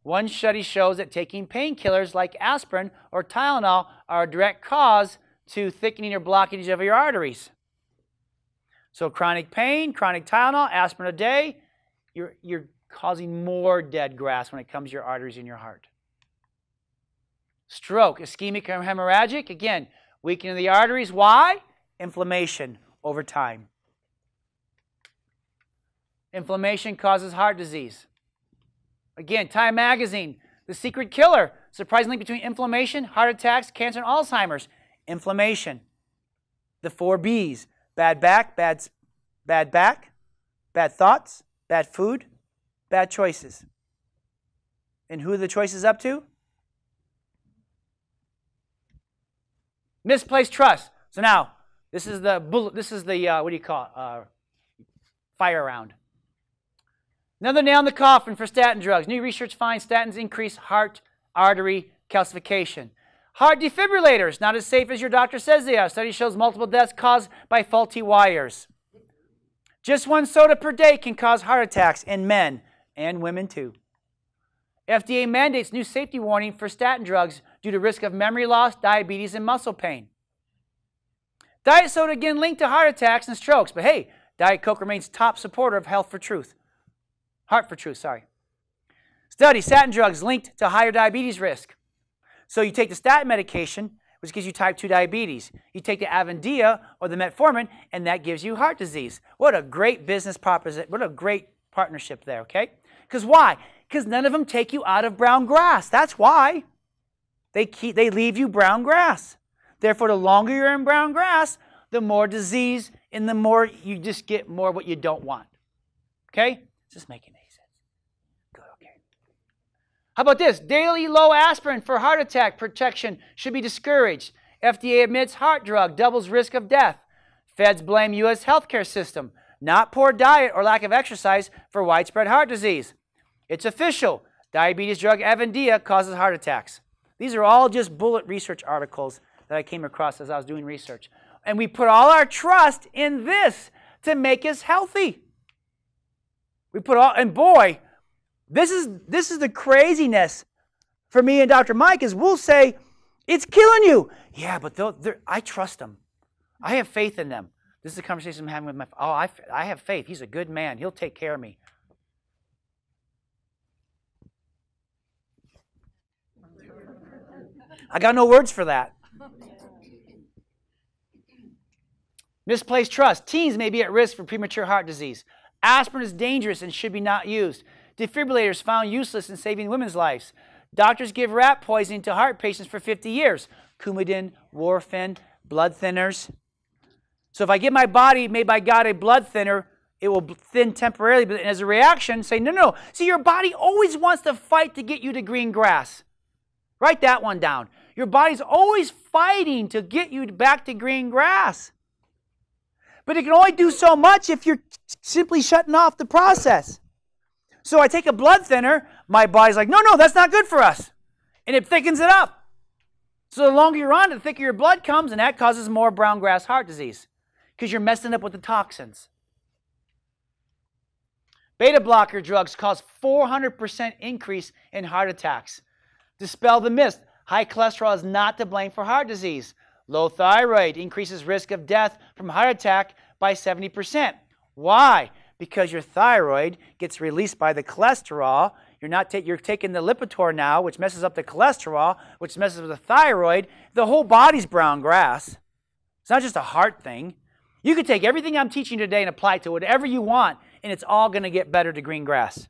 One study shows that taking painkillers like aspirin or Tylenol are a direct cause to thickening or blockage of your arteries. So chronic pain, chronic Tylenol, aspirin a day, you're causing more dead grass when it comes to your arteries in your heart. Stroke, ischemic or hemorrhagic, again, weakening of the arteries. Why? Inflammation over time. Inflammation causes heart disease. Again, Time Magazine, the secret killer, surprising link between inflammation, heart attacks, cancer, and Alzheimer's. Inflammation. The 4 B's, bad back, bad thoughts, bad food, bad choices. And who are the choices up to? Misplaced trust. So now, this is the bullet, this is the, what do you call it? Fire round. Another nail in the coffin for statin drugs. New research finds statins increase heart artery calcification. Heart defibrillators, not as safe as your doctor says they are. Study shows multiple deaths caused by faulty wires. Just 1 soda per day can cause heart attacks in men and women too. FDA mandates new safety warning for statin drugs due to risk of memory loss, diabetes, and muscle pain. Diet soda again linked to heart attacks and strokes, but hey, Diet Coke remains top supporter of Heart for Truth. Study, statin drugs linked to higher diabetes risk. So you take the statin medication, which gives you type 2 diabetes. You take the Avandia or the metformin, and that gives you heart disease. What a great business proposition. What a great partnership there, okay? Because why? Because none of them take you out of brown grass. That's why. They leave you brown grass. Therefore, the longer you're in brown grass, the more disease and the more you just get more what you don't want. Okay? Is this making any sense? Good, okay. How about this? Daily low aspirin for heart attack protection should be discouraged. FDA admits heart drug doubles risk of death. Feds blame U.S. healthcare system, not poor diet or lack of exercise, for widespread heart disease. It's official. Diabetes drug Avandia causes heart attacks. These are all just bullet research articles that I came across as I was doing research. And we put all our trust in this to make us healthy. We put all, and boy, this is the craziness for me and Dr. Mike is we'll say, it's killing you. Yeah, but I trust them. I have faith in them. This is a conversation I'm having with I have faith. He's a good man. He'll take care of me. I got no words for that. Misplaced trust. Teens may be at risk for premature heart disease. Aspirin is dangerous and should be not used. Defibrillators found useless in saving women's lives. Doctors give rat poisoning to heart patients for 50 years. Coumadin, warfarin, blood thinners. So if I give my body, made by God, a blood thinner, it will thin temporarily, but as a reaction, say, no. See, your body always wants to fight to get you to green grass. Write that one down. Your body's always fighting to get you back to green grass. But it can only do so much if you're simply shutting off the process. So I take a blood thinner, my body's like, no, that's not good for us. And it thickens it up. So the longer you're on it, the thicker your blood comes, and that causes more brown grass heart disease because you're messing up with the toxins. Beta blocker drugs cause 400% increase in heart attacks. Dispel the myth. High cholesterol is not to blame for heart disease. Low thyroid increases risk of death from heart attack by 70%. Why? Because your thyroid gets released by the cholesterol. You're taking the Lipitor now, which messes up the cholesterol, which messes with the thyroid. The whole body's brown grass. It's not just a heart thing. You can take everything I'm teaching today and apply it to whatever you want, and it's all going to get better to green grass.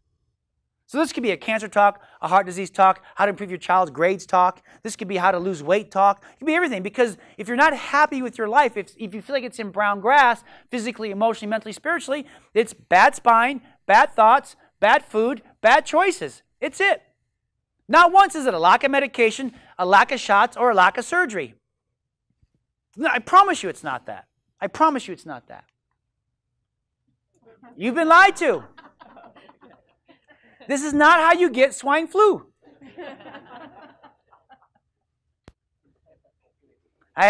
So this could be a cancer talk, a heart disease talk, how to improve your child's grades talk. This could be how to lose weight talk. It could be everything, because if you're not happy with your life, if you feel like it's in brown grass, physically, emotionally, mentally, spiritually, it's bad spine, bad thoughts, bad food, bad choices. It's it. Not once is it a lack of medication, a lack of shots, or a lack of surgery. No, I promise you it's not that. I promise you it's not that. You've been lied to. This is not how you get swine flu. I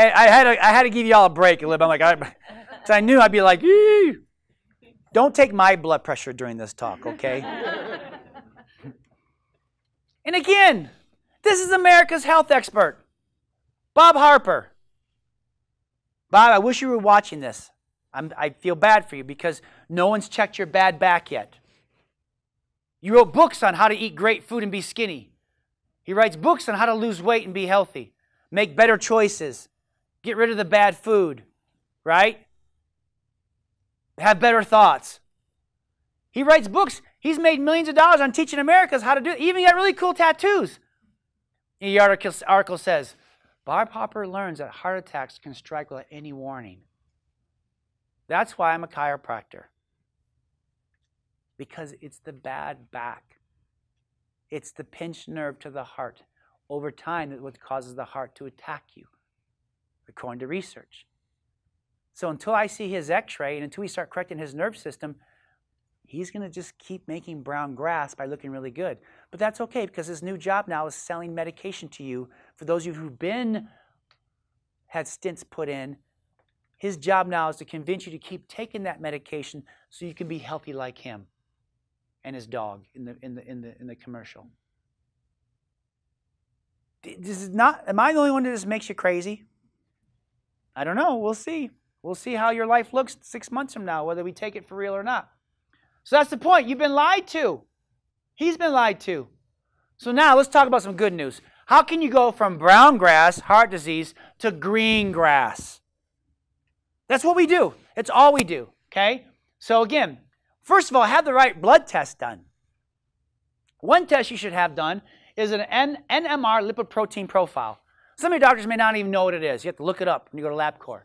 had to give you all a break a little bit. I'm like, so I knew I'd be like, eee. Don't take my blood pressure during this talk, okay? And again, this is America's health expert, Bob Harper. Bob, I wish you were watching this. I feel bad for you because no one's checked your bad back yet. You wrote books on how to eat great food and be skinny. He writes books on how to lose weight and be healthy. Make better choices. Get rid of the bad food, right? Have better thoughts. He writes books. He's made millions of dollars on teaching Americans how to do it. He even got really cool tattoos. The article says, Bob Harper learns that heart attacks can strike without any warning. That's why I'm a chiropractor. Because it's the bad back. It's the pinched nerve to the heart. Over time, that's what causes the heart to attack you, according to research. So until I see his x-ray and until we start correcting his nerve system, he's going to just keep making brown grass by looking really good. But that's okay, because his new job now is selling medication to you. For those of you who've had stents put in, his job now is to convince you to keep taking that medication so you can be healthy like him and his dog in the commercial. This is not. Am I the only one that this makes you crazy? I don't know. We'll see. We'll see how your life looks 6 months from now, whether we take it for real or not. So that's the point. You've been lied to. He's been lied to. So now let's talk about some good news. How can you go from brown grass, heart disease, to green grass? That's what we do. It's all we do, okay? So again, first of all, have the right blood test done. One test you should have done is an NMR lipoprotein profile. Some of your doctors may not even know what it is. You have to look it up when you go to LabCorp.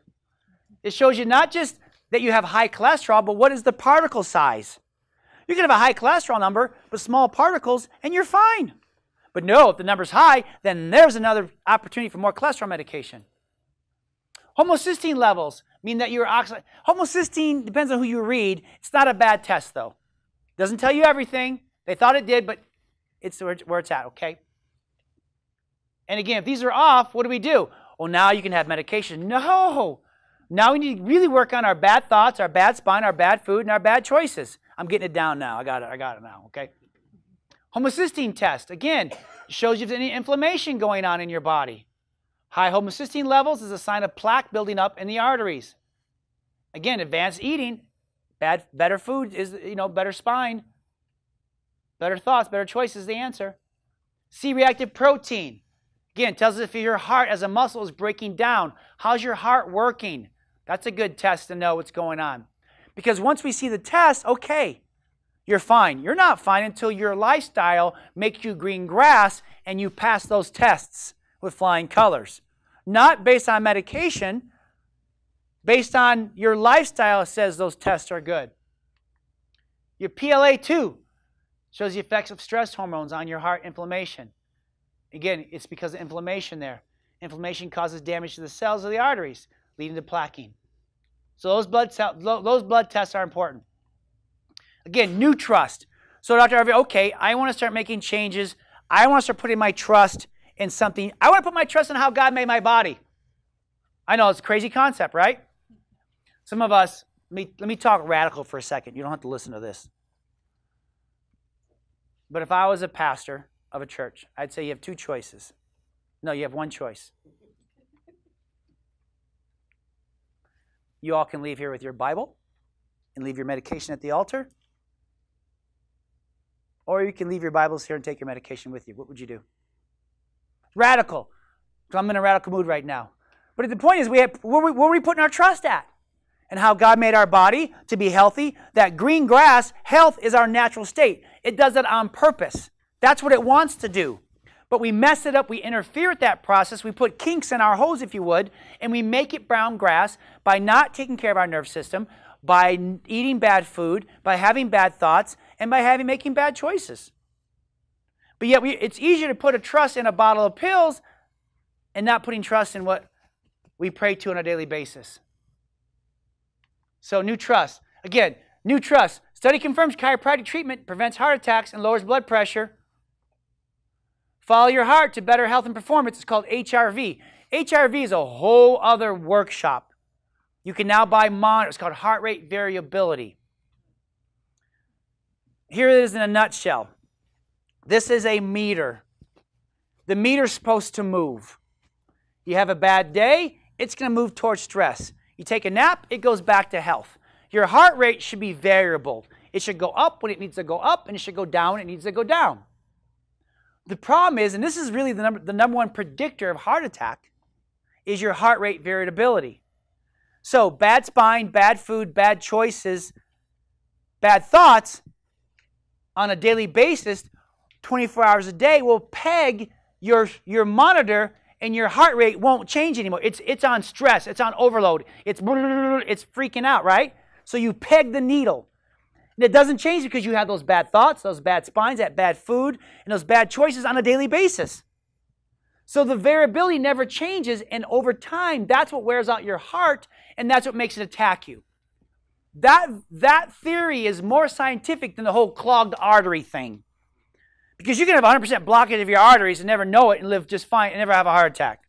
It shows you not just that you have high cholesterol, but what is the particle size. You can have a high cholesterol number, but small particles, and you're fine. But no, if the number's high, then there's another opportunity for more cholesterol medication. Homocysteine levels mean that you're oxidized. Homocysteine depends on who you read. It's not a bad test, though. Doesn't tell you everything. They thought it did, but it's where it's at, okay? And again, if these are off, what do? Well, now you can have medication. No! Now we need to really work on our bad thoughts, our bad spine, our bad food, and our bad choices. I'm getting it down now. I got it now, okay? Homocysteine test, again, shows you if there's any inflammation going on in your body. High homocysteine levels is a sign of plaque building up in the arteries. Again, advanced eating, better food is, better spine. Better thoughts, better choices is the answer. C-reactive protein. Again, tells us if your heart as a muscle is breaking down. How's your heart working? That's a good test to know what's going on. Because once we see the test, okay, you're fine. You're not fine until your lifestyle makes you green grass and you pass those tests with flying colors. Not based on medication, based on your lifestyle says those tests are good. Your PLA2 shows the effects of stress hormones on your heart inflammation. Again, it's because of inflammation there. Inflammation causes damage to the cells of the arteries, leading to plaquing. So those blood tests are important. Again, new trust. So Dr. Harvey, okay, I want to start making changes. I want to start putting my trust in something. I want to put my trust in how God made my body. I know it's a crazy concept, right? Some of us, let me talk radical for a second. You don't have to listen to this. But if I was a pastor of a church, I'd say you have two choices. No, you have one choice. You all can leave here with your Bible and leave your medication at the altar. Or you can leave your Bibles here and take your medication with you. What would you do? Radical. So I'm in a radical mood right now. But the point is, where are we putting our trust at? And how God made our body to be healthy. That green grass, health is our natural state. It does it on purpose. That's what it wants to do. But we mess it up. We interfere with that process. We put kinks in our hose, if you would, and we make it brown grass by not taking care of our nerve system, by eating bad food, by having bad thoughts, and by making bad choices. But yet it's easier to put a trust in a bottle of pills and not putting trust in what we pray to on a daily basis. So new trust. Again, new trust. Study confirms chiropractic treatment prevents heart attacks and lowers blood pressure. Follow your heart to better health and performance. It's called HRV. HRV is a whole other workshop. You can now buy monitors. It's called heart rate variability. Here it is in a nutshell. This is a meter. The meter's supposed to move. You have a bad day, it's going to move towards stress. You take a nap, it goes back to health. Your heart rate should be variable. It should go up when it needs to go up, and it should go down when it needs to go down. The problem is, and this is really the number one predictor of heart attack, is your heart rate variability. So bad spine, bad food, bad choices, bad thoughts on a daily basis, 24 hours a day, will peg your monitor, and your heart rate won't change anymore. It's on stress. It's on overload. It's freaking out, right? So you peg the needle. And it doesn't change because you have those bad thoughts, those bad spines, that bad food, and those bad choices on a daily basis. So the variability never changes, and over time, that's what wears out your heart, and that's what makes it attack you. That theory is more scientific than the whole clogged artery thing. Because you can have 100% blockage of your arteries and never know it and live just fine and never have a heart attack.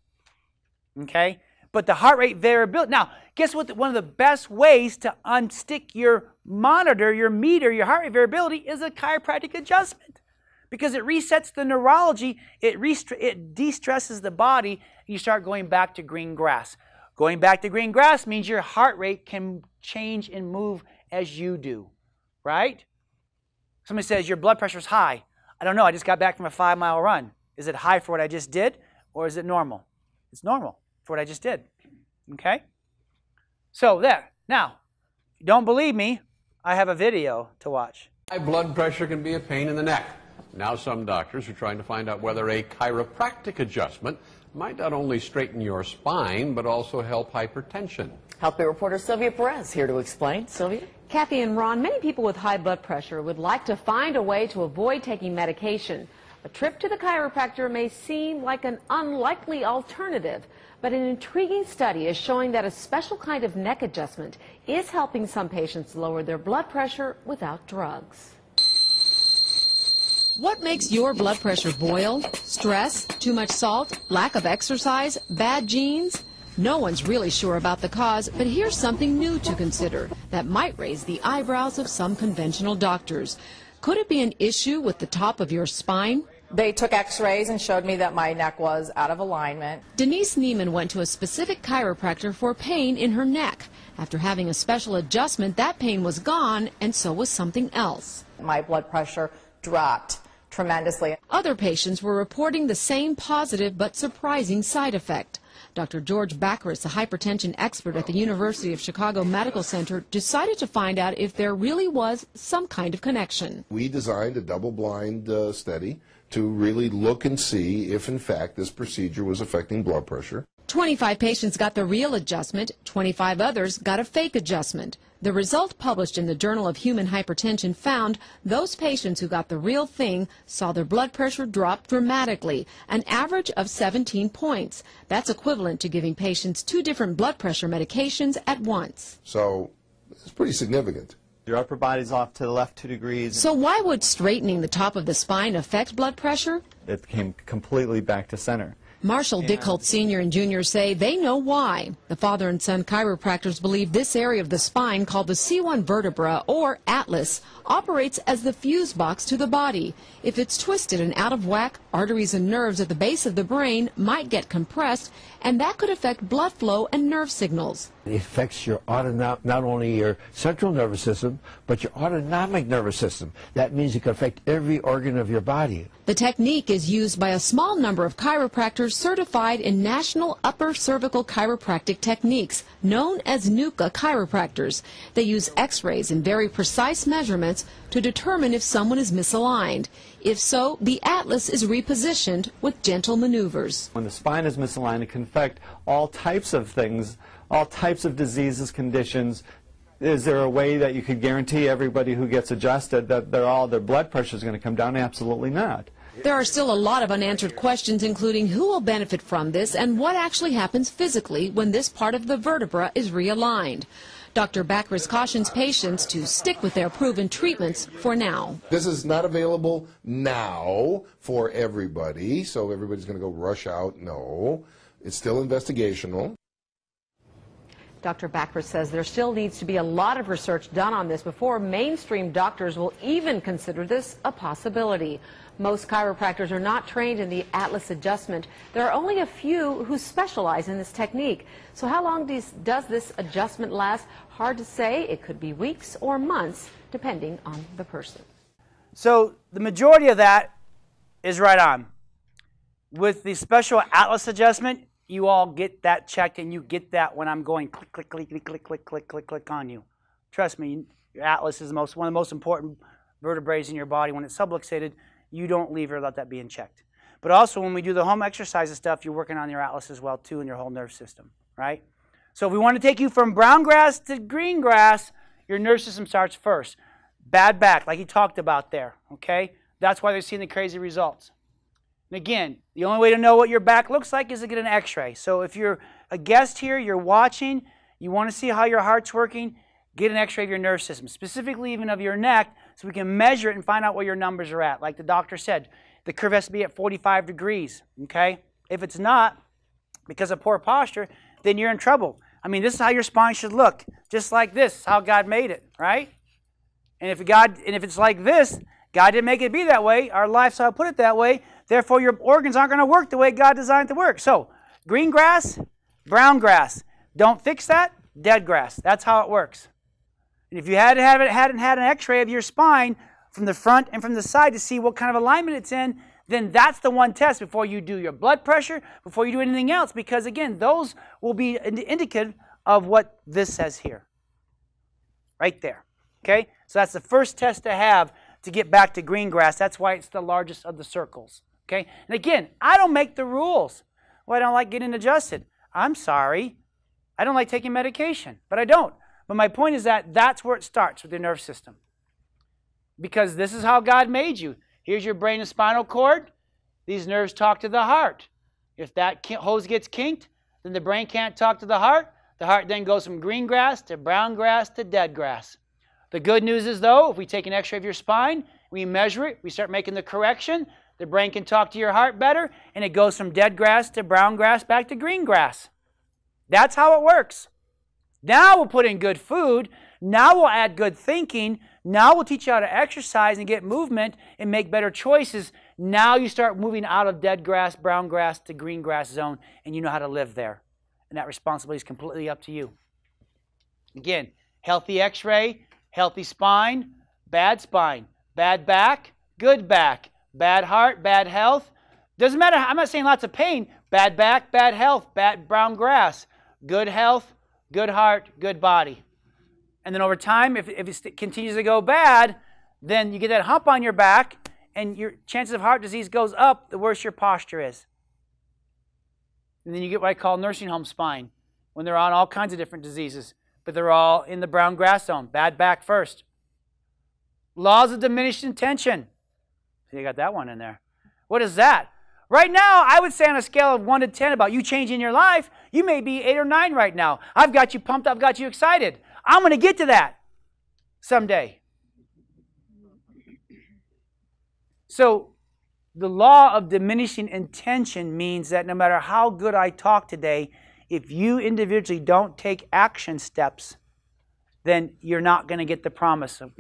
Okay? But the heart rate variability. Now, guess what? One of the best ways to unstick your monitor, your meter, your heart rate variability is a chiropractic adjustment. Because it resets the neurology, it de-stresses the body, and you start going back to green grass. Going back to green grass means your heart rate can change and move as you do. Right? Somebody says your blood pressure is high. I don't know. I just got back from a 5-mile run. Is it high for what I just did, or is it normal? It's normal for what I just did. Okay? So there. Now, if you don't believe me, I have a video to watch. High blood pressure can be a pain in the neck. Now some doctors are trying to find out whether a chiropractic adjustment might not only straighten your spine, but also help hypertension. Health Bay reporter Sylvia Perez here to explain. Sylvia? Kathy and Ron, many people with high blood pressure would like to find a way to avoid taking medication. A trip to the chiropractor may seem like an unlikely alternative, but an intriguing study is showing that a special kind of neck adjustment is helping some patients lower their blood pressure without drugs. What makes your blood pressure boil? Stress? Too much salt? Lack of exercise? Bad genes? No one's really sure about the cause, but here's something new to consider that might raise the eyebrows of some conventional doctors. Could it be an issue with the top of your spine? They took x-rays and showed me that my neck was out of alignment. Denise Neiman went to a specific chiropractor for pain in her neck. After having a special adjustment, that pain was gone, and so was something else. My blood pressure dropped tremendously. Other patients were reporting the same positive but surprising side effect. Dr. George Baccaris, a hypertension expert at the University of Chicago Medical Center, decided to find out if there really was some kind of connection. We designed a double-blind study to really look and see if, in fact, this procedure was affecting blood pressure. 25 patients got the real adjustment, 25 others got a fake adjustment. The result published in the Journal of Human Hypertension found those patients who got the real thing saw their blood pressure drop dramatically, an average of 17 points. That's equivalent to giving patients 2 different blood pressure medications at once. So it's pretty significant. Your upper body's off to the left 2 degrees. So why would straightening the top of the spine affect blood pressure? It came completely back to center. Marshall Dickholt Sr. and Jr. say they know why. The father and son chiropractors believe this area of the spine, called the C1 vertebra, or atlas, operates as the fuse box to the body. If it's twisted and out of whack, arteries and nerves at the base of the brain might get compressed, and that could affect blood flow and nerve signals. It affects your not only your central nervous system, but your autonomic nervous system. That means it can affect every organ of your body. The technique is used by a small number of chiropractors certified in National Upper Cervical Chiropractic Techniques, known as NUCCA chiropractors. They use x-rays and very precise measurements to determine if someone is misaligned. If so, the atlas is repositioned with gentle maneuvers. When the spine is misaligned, it can affect all types of things, all types of diseases, conditions. Is there a way that you could guarantee everybody who gets adjusted that their blood pressure is going to come down? Absolutely not. There are still a lot of unanswered questions, including who will benefit from this and what actually happens physically when this part of the vertebra is realigned. Dr. Backrus cautions patients to stick with their proven treatments for now. This is not available now for everybody, so everybody's going to go rush out. No, it's still investigational. Dr. Backrus says there still needs to be a lot of research done on this before mainstream doctors will even consider this a possibility. Most chiropractors are not trained in the Atlas adjustment. There are only a few who specialize in this technique. So how long does this adjustment last? Hard to say. It could be weeks or months, depending on the person. So the majority of that is right on. With the special Atlas adjustment, you all get that checked, and you get that when I'm going click, click, click, click, click, click, click, click, click on you. Trust me, your Atlas is one of the most important vertebrae in your body. When it's subluxated, you don't leave her without that being checked. But also, when we do the home exercises stuff, you're working on your Atlas as well, too, and your whole nerve system, right? So if we want to take you from brown grass to green grass, your nerve system starts first. Bad back, like he talked about there, okay? That's why they're seeing the crazy results. And again, the only way to know what your back looks like is to get an x-ray. So if you're a guest here, you're watching, you want to see how your heart's working, get an x-ray of your nerve system, specifically even of your neck, so we can measure it and find out where your numbers are at. Like the doctor said, the curve has to be at 45 degrees, okay? If it's not, because of poor posture, then you're in trouble. I mean, this is how your spine should look, just like this, how God made it, right? And if it's like this, God didn't make it be that way, our lifestyle put it that way, therefore your organs aren't going to work the way God designed it to work. So, green grass, brown grass. Don't fix that, dead grass. That's how it works. And if you hadn't had an x-ray of your spine from the front and from the side to see what kind of alignment it's in, then that's the one test before you do your blood pressure, before you do anything else, because again, those will be indicative of what this says here. Right there. Okay? So that's the first test to have to get back to green grass. That's why it's the largest of the circles. Okay? And again, I don't make the rules. Well, I don't like getting adjusted. I'm sorry. I don't like taking medication, but I don't. But my point is that that's where it starts with your nerve system. Because this is how God made you. Here's your brain and spinal cord. These nerves talk to the heart. If that hose gets kinked, then the brain can't talk to the heart. The heart then goes from green grass to brown grass to dead grass. The good news is, though, if we take an x-ray of your spine, we measure it, we start making the correction, the brain can talk to your heart better, and it goes from dead grass to brown grass back to green grass. That's how it works. Now we'll put in good food. Now we'll add good thinking. Now we'll teach you how to exercise and get movement and make better choices. Now you start moving out of dead grass, brown grass to green grass zone, and you know how to live there. And that responsibility is completely up to you. Again, healthy x-ray, healthy spine, bad back, good back, bad heart, bad health. Doesn't matter, I'm not saying lots of pain. Bad back, bad health, bad brown grass, good health, good heart, good body. And then over time, if it continues to go bad, then you get that hump on your back, and your chances of heart disease goes up, the worse your posture is. And then you get what I call nursing home spine, when they're on all kinds of different diseases, but they're all in the brown grass zone. Bad back first. Laws of diminishing tension. So you got that one in there. What is that? Right now, I would say on a scale of 1 to 10 about you changing your life, you may be 8 or 9 right now. I've got you pumped up, got you excited. I'm going to get to that someday. So the law of diminishing intention means that no matter how good I talk today, if you individually don't take action steps, then you're not going to get the promise of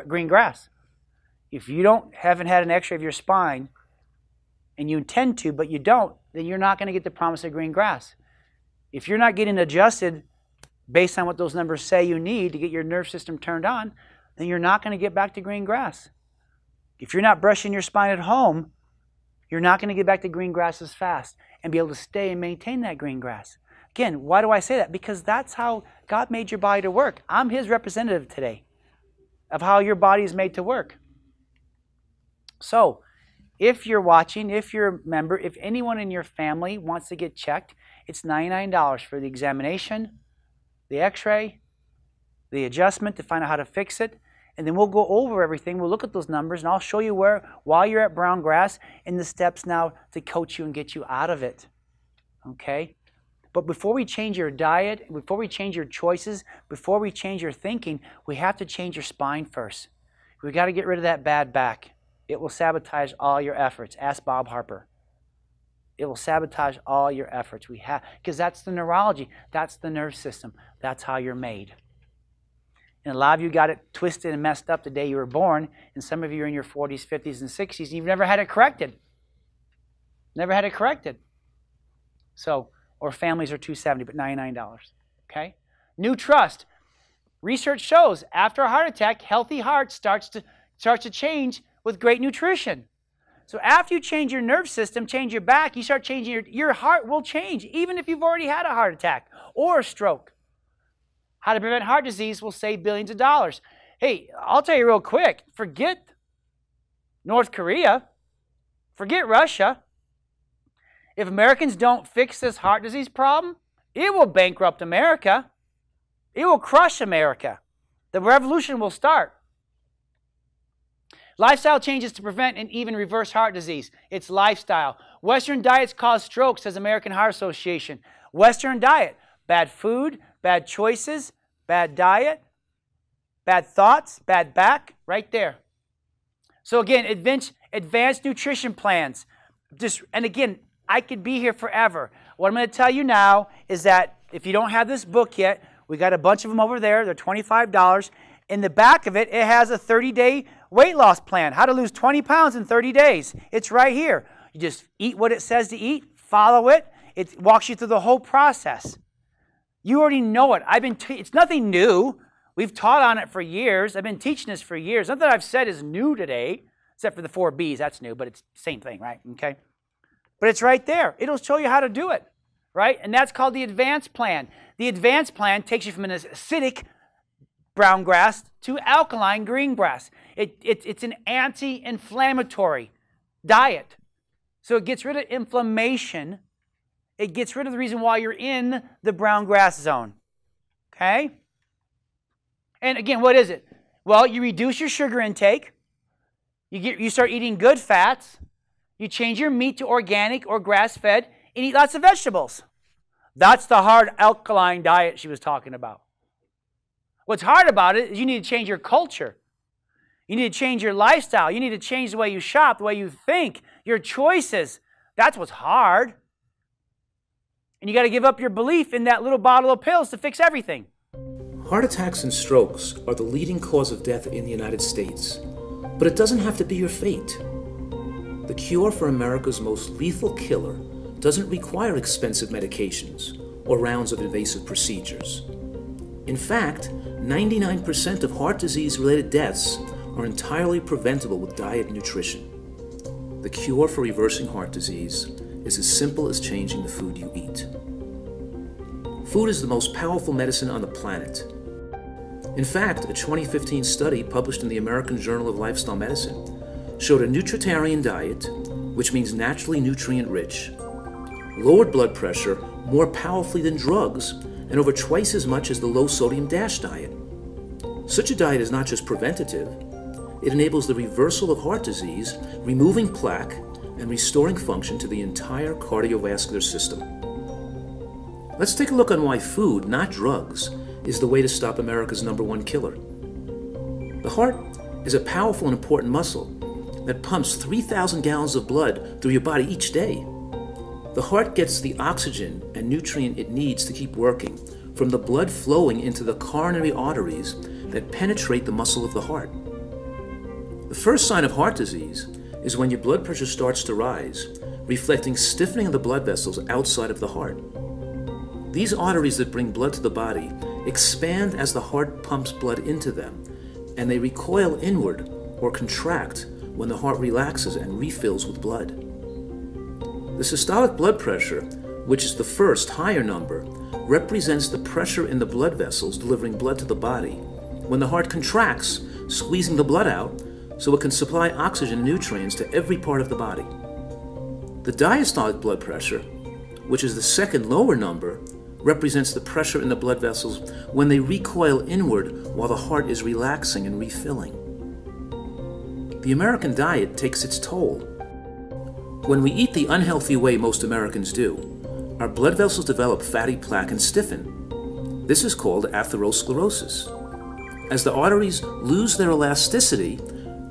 green grass. If you haven't had an x-ray of your spine, and you intend to, but you don't, then you're not going to get the promise of green grass. If you're not getting adjusted based on what those numbers say you need to get your nerve system turned on, then you're not going to get back to green grass. If you're not brushing your spine at home, you're not going to get back to green grass as fast and be able to stay and maintain that green grass. Again, why do I say that? Because that's how God made your body to work. I'm His representative today of how your body is made to work. So, if you're watching, if you're a member, if anyone in your family wants to get checked, it's $99 for the examination, the x-ray, the adjustment to find out how to fix it, and then we'll go over everything. We'll look at those numbers, and I'll show you where, while you're at brown grass, and the steps now to coach you and get you out of it. Okay? But before we change your diet, before we change your choices, before we change your thinking, we have to change your spine first. We've got to get rid of that bad back. It will sabotage all your efforts. Ask Bob Harper. It will sabotage all your efforts. Because that's the neurology. That's the nerve system. That's how you're made. And a lot of you got it twisted and messed up the day you were born, and some of you are in your 40s, 50s, and 60s, and you've never had it corrected. Never had it corrected. So, or families are $270, but $99. Okay? New trust. Research shows after a heart attack, healthy heart starts to change with great nutrition. So after you change your nerve system, change your back, you start changing your heart will change, even if you've already had a heart attack or a stroke. How to prevent heart disease will save billions of dollars. Hey, I'll tell you real quick, forget North Korea, forget Russia. If Americans don't fix this heart disease problem, it will bankrupt America. It will crush America. The revolution will start. Lifestyle changes to prevent and even reverse heart disease. It's lifestyle. Western diets cause strokes, says American Heart Association. Western diet, bad food, bad choices, bad diet, bad thoughts, bad back, right there. So again, advanced nutrition plans. And again, I could be here forever. What I'm going to tell you now is that if you don't have this book yet, we got a bunch of them over there. They're $25. In the back of it, it has a 30-day weight loss plan. How to lose 20 pounds in 30 days. It's right here. You just eat what it says to eat, follow it. It walks you through the whole process. You already know it. It's nothing new. We've taught on it for years. I've been teaching this for years. Nothing that I've said is new today, except for the 4 Bs. That's new, but it's the same thing, right? Okay. But it's right there. It'll show you how to do it, right? And that's called the advanced plan. The advanced plan takes you from an acidic brown grass to alkaline green grass. It's an anti-inflammatory diet. So it gets rid of inflammation. It gets rid of the reason why you're in the brown grass zone. Okay? And again, what is it? Well, you reduce your sugar intake. You start eating good fats. You change your meat to organic or grass-fed and eat lots of vegetables. That's the hard alkaline diet she was talking about. What's hard about it is you need to change your culture. You need to change your lifestyle. You need to change the way you shop, the way you think, your choices. That's what's hard. And you got to give up your belief in that little bottle of pills to fix everything. Heart attacks and strokes are the leading cause of death in the United States. But it doesn't have to be your fate. The cure for America's most lethal killer doesn't require expensive medications or rounds of invasive procedures. In fact, 99% of heart disease-related deaths are entirely preventable with diet and nutrition. The cure for reversing heart disease is as simple as changing the food you eat. Food is the most powerful medicine on the planet. In fact, a 2015 study published in the American Journal of Lifestyle Medicine showed a nutritarian diet, which means naturally nutrient-rich, lowered blood pressure more powerfully than drugs and over twice as much as the low-sodium DASH diet. Such a diet is not just preventative, it enables the reversal of heart disease, removing plaque, and restoring function to the entire cardiovascular system. Let's take a look on why food, not drugs, is the way to stop America's #1 killer. The heart is a powerful and important muscle that pumps 3,000 gallons of blood through your body each day. The heart gets the oxygen and nutrient it needs to keep working from the blood flowing into the coronary arteries that penetrate the muscle of the heart. The first sign of heart disease is when your blood pressure starts to rise, reflecting stiffening of the blood vessels outside of the heart. These arteries that bring blood to the body expand as the heart pumps blood into them, and they recoil inward or contract when the heart relaxes and refills with blood. The systolic blood pressure, which is the first higher number, represents the pressure in the blood vessels delivering blood to the body when the heart contracts, squeezing the blood out so it can supply oxygen and nutrients to every part of the body. The diastolic blood pressure, which is the second lower number, represents the pressure in the blood vessels when they recoil inward while the heart is relaxing and refilling. The American diet takes its toll. When we eat the unhealthy way most Americans do, our blood vessels develop fatty plaque and stiffen. This is called atherosclerosis. As the arteries lose their elasticity,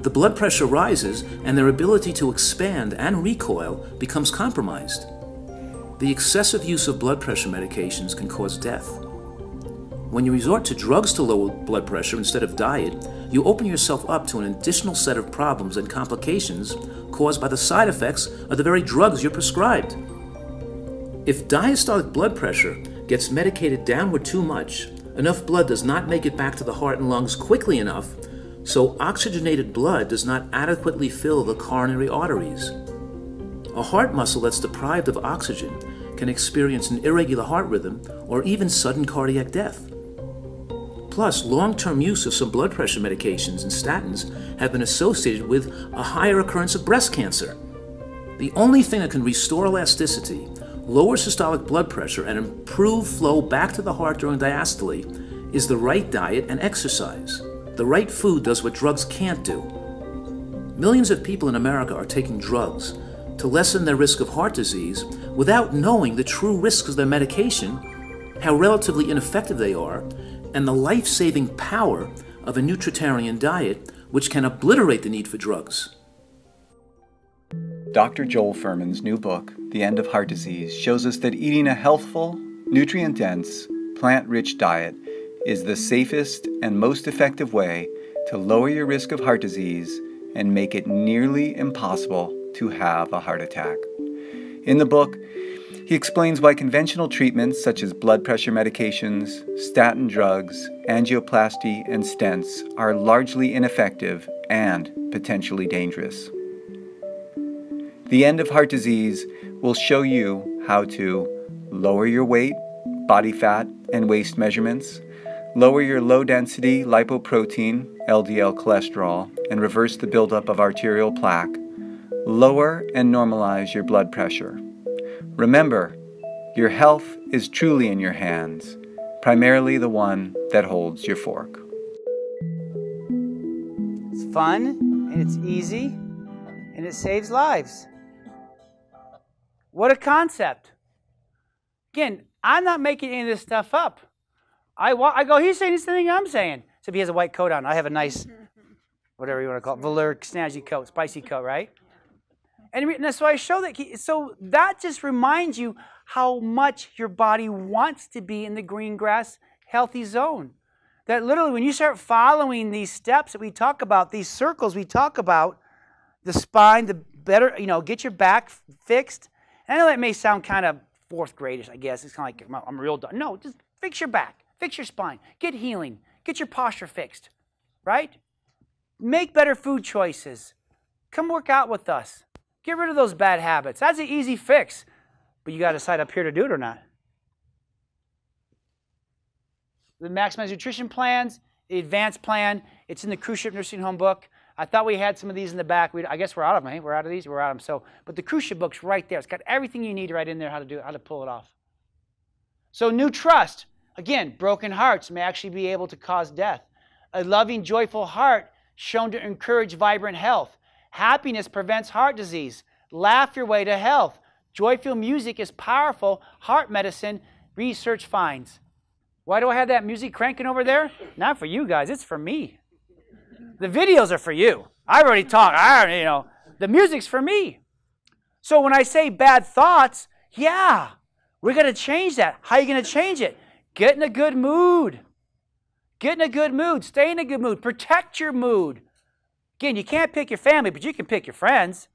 the blood pressure rises and their ability to expand and recoil becomes compromised. The excessive use of blood pressure medications can cause death. When you resort to drugs to lower blood pressure instead of diet, you open yourself up to an additional set of problems and complications caused by the side effects of the very drugs you're prescribed. If diastolic blood pressure gets medicated downward too much, enough blood does not make it back to the heart and lungs quickly enough, so oxygenated blood does not adequately fill the coronary arteries. A heart muscle that's deprived of oxygen can experience an irregular heart rhythm or even sudden cardiac death. Plus, long-term use of some blood pressure medications and statins have been associated with a higher occurrence of breast cancer. The only thing that can restore elasticity, lower systolic blood pressure, and improve flow back to the heart during diastole is the right diet and exercise. The right food does what drugs can't do. Millions of people in America are taking drugs to lessen their risk of heart disease without knowing the true risks of their medication, how relatively ineffective they are, and the life-saving power of a nutritarian diet which can obliterate the need for drugs. Dr. Joel Fuhrman's new book, The End of Heart Disease, shows us that eating a healthful, nutrient-dense, plant-rich diet is the safest and most effective way to lower your risk of heart disease and make it nearly impossible to have a heart attack. In the book, he explains why conventional treatments such as blood pressure medications, statin drugs, angioplasty, and stents are largely ineffective and potentially dangerous. The End of Heart Disease will show you how to lower your weight, body fat, and waist measurements, lower your low-density lipoprotein, LDL cholesterol, and reverse the buildup of arterial plaque, lower and normalize your blood pressure. Remember, your health is truly in your hands, primarily the one that holds your fork. It's fun, and it's easy, and it saves lives. What a concept. Again, I'm not making any of this stuff up. I go, he's saying the same thing I'm saying. Except he has a white coat on. I have a nice, whatever you want to call it, velour, snazzy coat, spicy coat, right? And so I show that. So that just reminds you how much your body wants to be in the green grass healthy zone. That literally when you start following these steps that we talk about, these circles we talk about, the spine, the better, get your back fixed. And I know that may sound kind of fourth gradish, I guess. It's kind of like I'm real done. No, just fix your back, fix your spine, get healing, get your posture fixed, right? Make better food choices. Come work out with us. Get rid of those bad habits. That's an easy fix, but you got to decide up here to do it or not. The Maximize Nutrition Plans, the Advanced Plan, it's in the Cruise Ship Nursing Home book. I thought we had some of these in the back. I guess we're out of them. Hey, we're out of these. We're out of them. So, but the Cruise Ship book's right there. It's got everything you need right in there how to do it, how to pull it off. So new trust. Again, broken hearts may actually be able to cause death. A loving, joyful heart shown to encourage vibrant health. Happiness prevents heart disease. Laugh your way to health. Joyful music is powerful heart medicine, research finds. Why do I have that music cranking over there? Not for you guys, it's for me. The videos are for you. I already talked. The music's for me. So when I say bad thoughts, yeah, we're going to change that. How are you going to change it? Get in a good mood. Get in a good mood. Stay in a good mood. Protect your mood. Again, you can't pick your family, but you can pick your friends.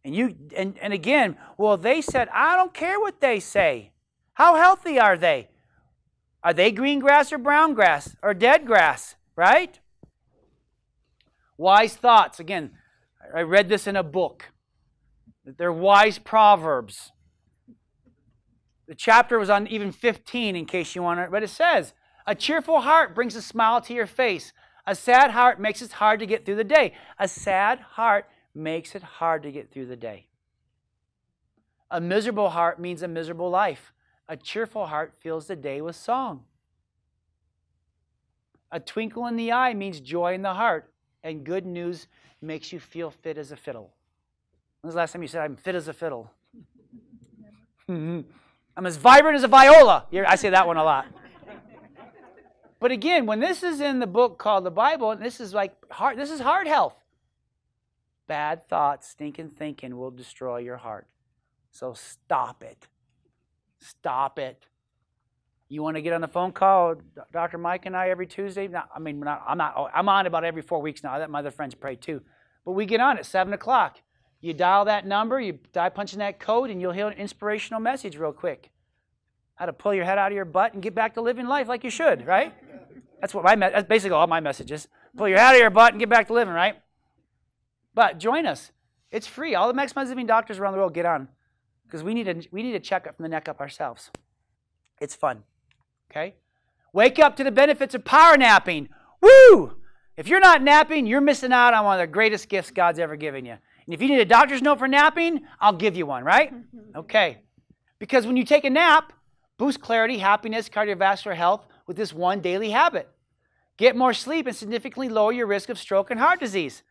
And again, well, they said, I don't care what they say. How healthy are they? Are they green grass or brown grass or dead grass, right? Wise thoughts. Again, I read this in a book. They're wise proverbs. The chapter was on even 15 in case you want to, but it says, a cheerful heart brings a smile to your face. A sad heart makes it hard to get through the day. A sad heart makes it hard to get through the day. A miserable heart means a miserable life. A cheerful heart fills the day with song. A twinkle in the eye means joy in the heart. And good news makes you feel fit as a fiddle. When was the last time you said, I'm fit as a fiddle? I'm as vibrant as a viola. I say that one a lot. But again, when this is in the book called the Bible, this is like this is heart health. Bad thoughts, stinking thinking will destroy your heart. So stop it. Stop it. You want to get on the phone call, Dr. Mike and I every Tuesday? I'm on about every 4 weeks now. I let my other friends pray too. But we get on at 7 o'clock. You dial that number, you punch in that code, and you'll hear an inspirational message real quick. How to pull your head out of your butt and get back to living life like you should, right? That's basically all my messages. Pull your head out of your butt and get back to living, right? But join us. It's free. All the Maximize Living doctors around the world get on because we need a checkup from the neck up ourselves. It's fun. Okay? Wake up to the benefits of power napping. Woo! If you're not napping, you're missing out on one of the greatest gifts God's ever given you. And if you need a doctor's note for napping, I'll give you one, right? Okay. Because when you take a nap, boost clarity, happiness, cardiovascular health with this one daily habit. Get more sleep and significantly lower your risk of stroke and heart disease.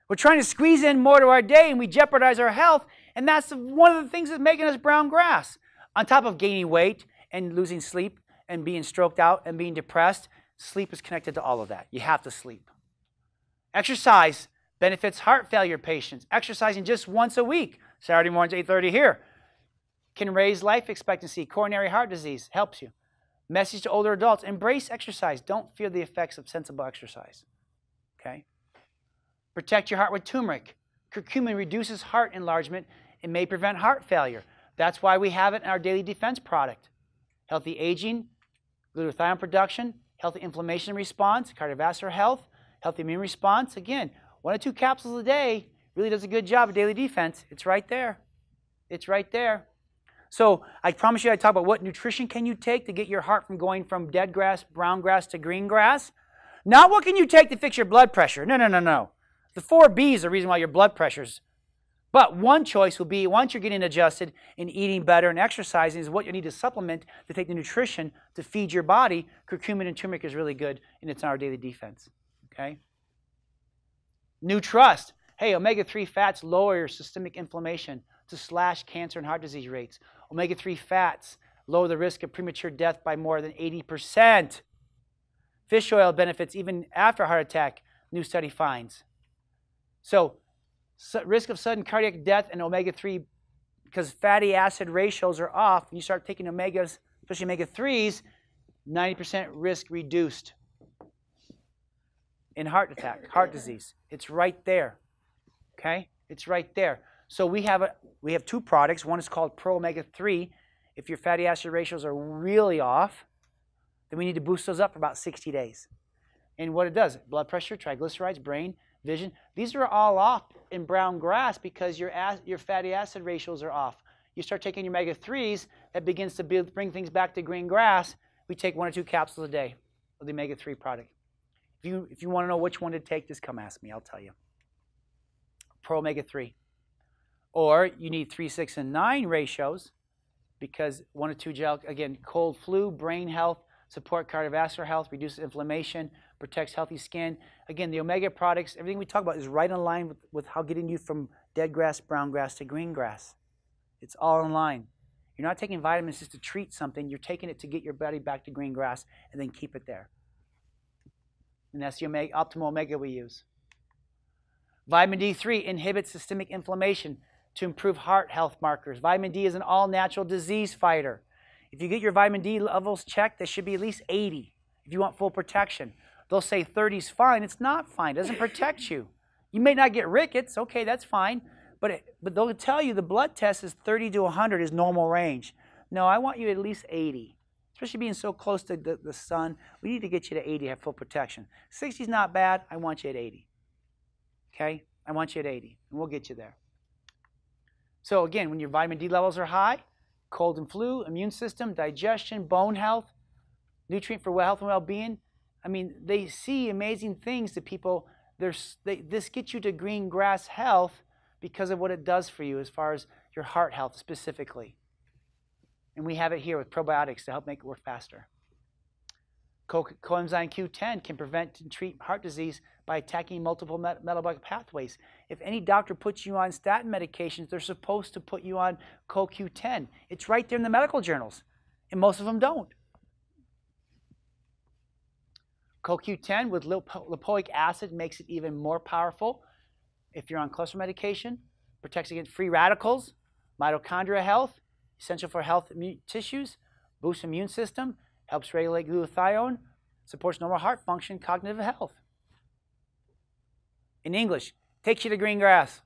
We're trying to squeeze in more to our day and we jeopardize our health, and that's one of the things that's making us brown grass. On top of gaining weight and losing sleep and being stroked out and being depressed, sleep is connected to all of that. You have to sleep. Exercise benefits heart failure patients. Exercising just once a week, Saturday mornings, 8:30 here, can raise life expectancy. Coronary heart disease helps you. Message to older adults, embrace exercise. Don't fear the effects of sensible exercise. Okay? Protect your heart with turmeric. Curcumin reduces heart enlargement and may prevent heart failure. That's why we have it in our daily defense product. Healthy aging, glutathione production, healthy inflammation response, cardiovascular health, healthy immune response. Again, 1 or 2 capsules a day really does a good job of daily defense. It's right there. It's right there. So I promise you I talk about what nutrition can you take to get your heart from going from dead grass, brown grass to green grass. Not what can you take to fix your blood pressure. No, no, no, no. The 4 B's are the reason why your blood pressure's. But one choice will be, once you're getting adjusted and eating better and exercising, is what you need to supplement to take the nutrition to feed your body. Curcumin and turmeric is really good, and it's in our daily defense. Okay? Nutrust. Hey, omega-3 fats lower your systemic inflammation to slash cancer and heart disease rates. Omega-3 fats lower the risk of premature death by more than 80%. Fish oil benefits even after a heart attack, new study finds. So risk of sudden cardiac death and omega-3, because fatty acid ratios are off, when you start taking omegas, especially omega-3s, 90% risk reduced in heart attack, heart disease. It's right there. Okay? It's right there. So we have 2 products. One is called Pro Omega-3. If your fatty acid ratios are really off, then we need to boost those up for about 60 days. And what it does, blood pressure, triglycerides, brain, vision, these are all off in brown grass because your fatty acid ratios are off. You start taking your omega-3s, that begins to bring things back to green grass. We take 1 or 2 capsules a day of the omega-3 product. If you want to know which one to take, just come ask me. I'll tell you. Pro Omega-3. Or you need 3, 6, and 9 ratios because 1 or 2 gel, again, cold flu, brain health, support cardiovascular health, reduces inflammation, protects healthy skin. Again, the omega products, everything we talk about is right in line with how getting you from dead grass, brown grass to green grass. It's all in line. You're not taking vitamins just to treat something. You're taking it to get your body back to green grass and then keep it there. And that's the optimal omega we use. Vitamin D3 inhibits systemic inflammation to improve heart health markers. Vitamin D is an all-natural disease fighter. If you get your vitamin D levels checked, they should be at least 80 if you want full protection. They'll say 30 is fine. It's not fine. It doesn't protect you. You may not get rickets. Okay, that's fine. But they'll tell you the blood test is 30 to 100 is normal range. No, I want you at least 80. Especially being so close to the sun, we need to get you to 80 to have full protection. 60 is not bad. I want you at 80. Okay? I want you at 80, and we'll get you there. So again, when your vitamin D levels are high, cold and flu, immune system, digestion, bone health, nutrient for health and well-being, I mean, they see amazing things that people, this gets you to green grass health because of what it does for you as far as your heart health specifically. And we have it here with probiotics to help make it work faster. Coenzyme Q10 can prevent and treat heart disease by attacking multiple metabolic pathways. If any doctor puts you on statin medications, they're supposed to put you on CoQ10. It's right there in the medical journals, and most of them don't. CoQ10 with lipoic acid makes it even more powerful. If you're on cholesterol medication, protects against free radicals, mitochondria health, essential for health tissues, boosts immune system, helps regulate glutathione, supports normal heart function, cognitive health. In English, takes you to green grass.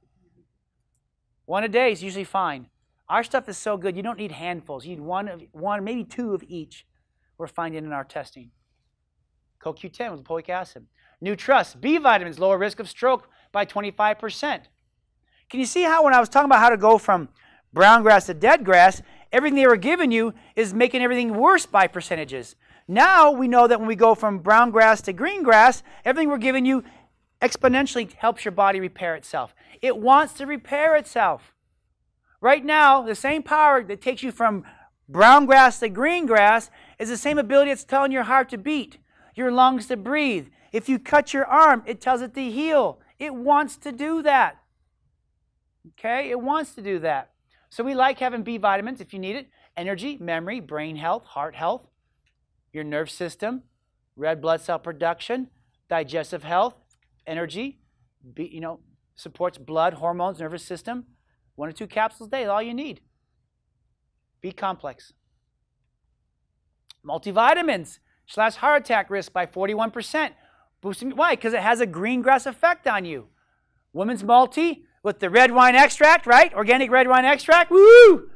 One a day is usually fine. Our stuff is so good, you don't need handfuls. You need one, maybe two of each. We're finding in our testing. CoQ10 with lipoic acid. Nutrust, B vitamins, lower risk of stroke by 25%. Can you see how when I was talking about how to go from brown grass to dead grass, everything they were giving you is making everything worse by percentages. Now we know that when we go from brown grass to green grass, everything we're giving you exponentially helps your body repair itself. It wants to repair itself. Right now, the same power that takes you from brown grass to green grass is the same ability that's telling your heart to beat, your lungs to breathe. If you cut your arm, it tells it to heal. It wants to do that. Okay? It wants to do that. So we like having B vitamins if you need it. Energy, memory, brain health, heart health, your nerve system, red blood cell production, digestive health, energy, supports blood, hormones, nervous system. 1 or 2 capsules a day is all you need. B complex. Multivitamins slash heart attack risk by 41%. Boosting, why? Because it has a green grass effect on you. Women's multi with the red wine extract, right? Organic red wine extract, woo!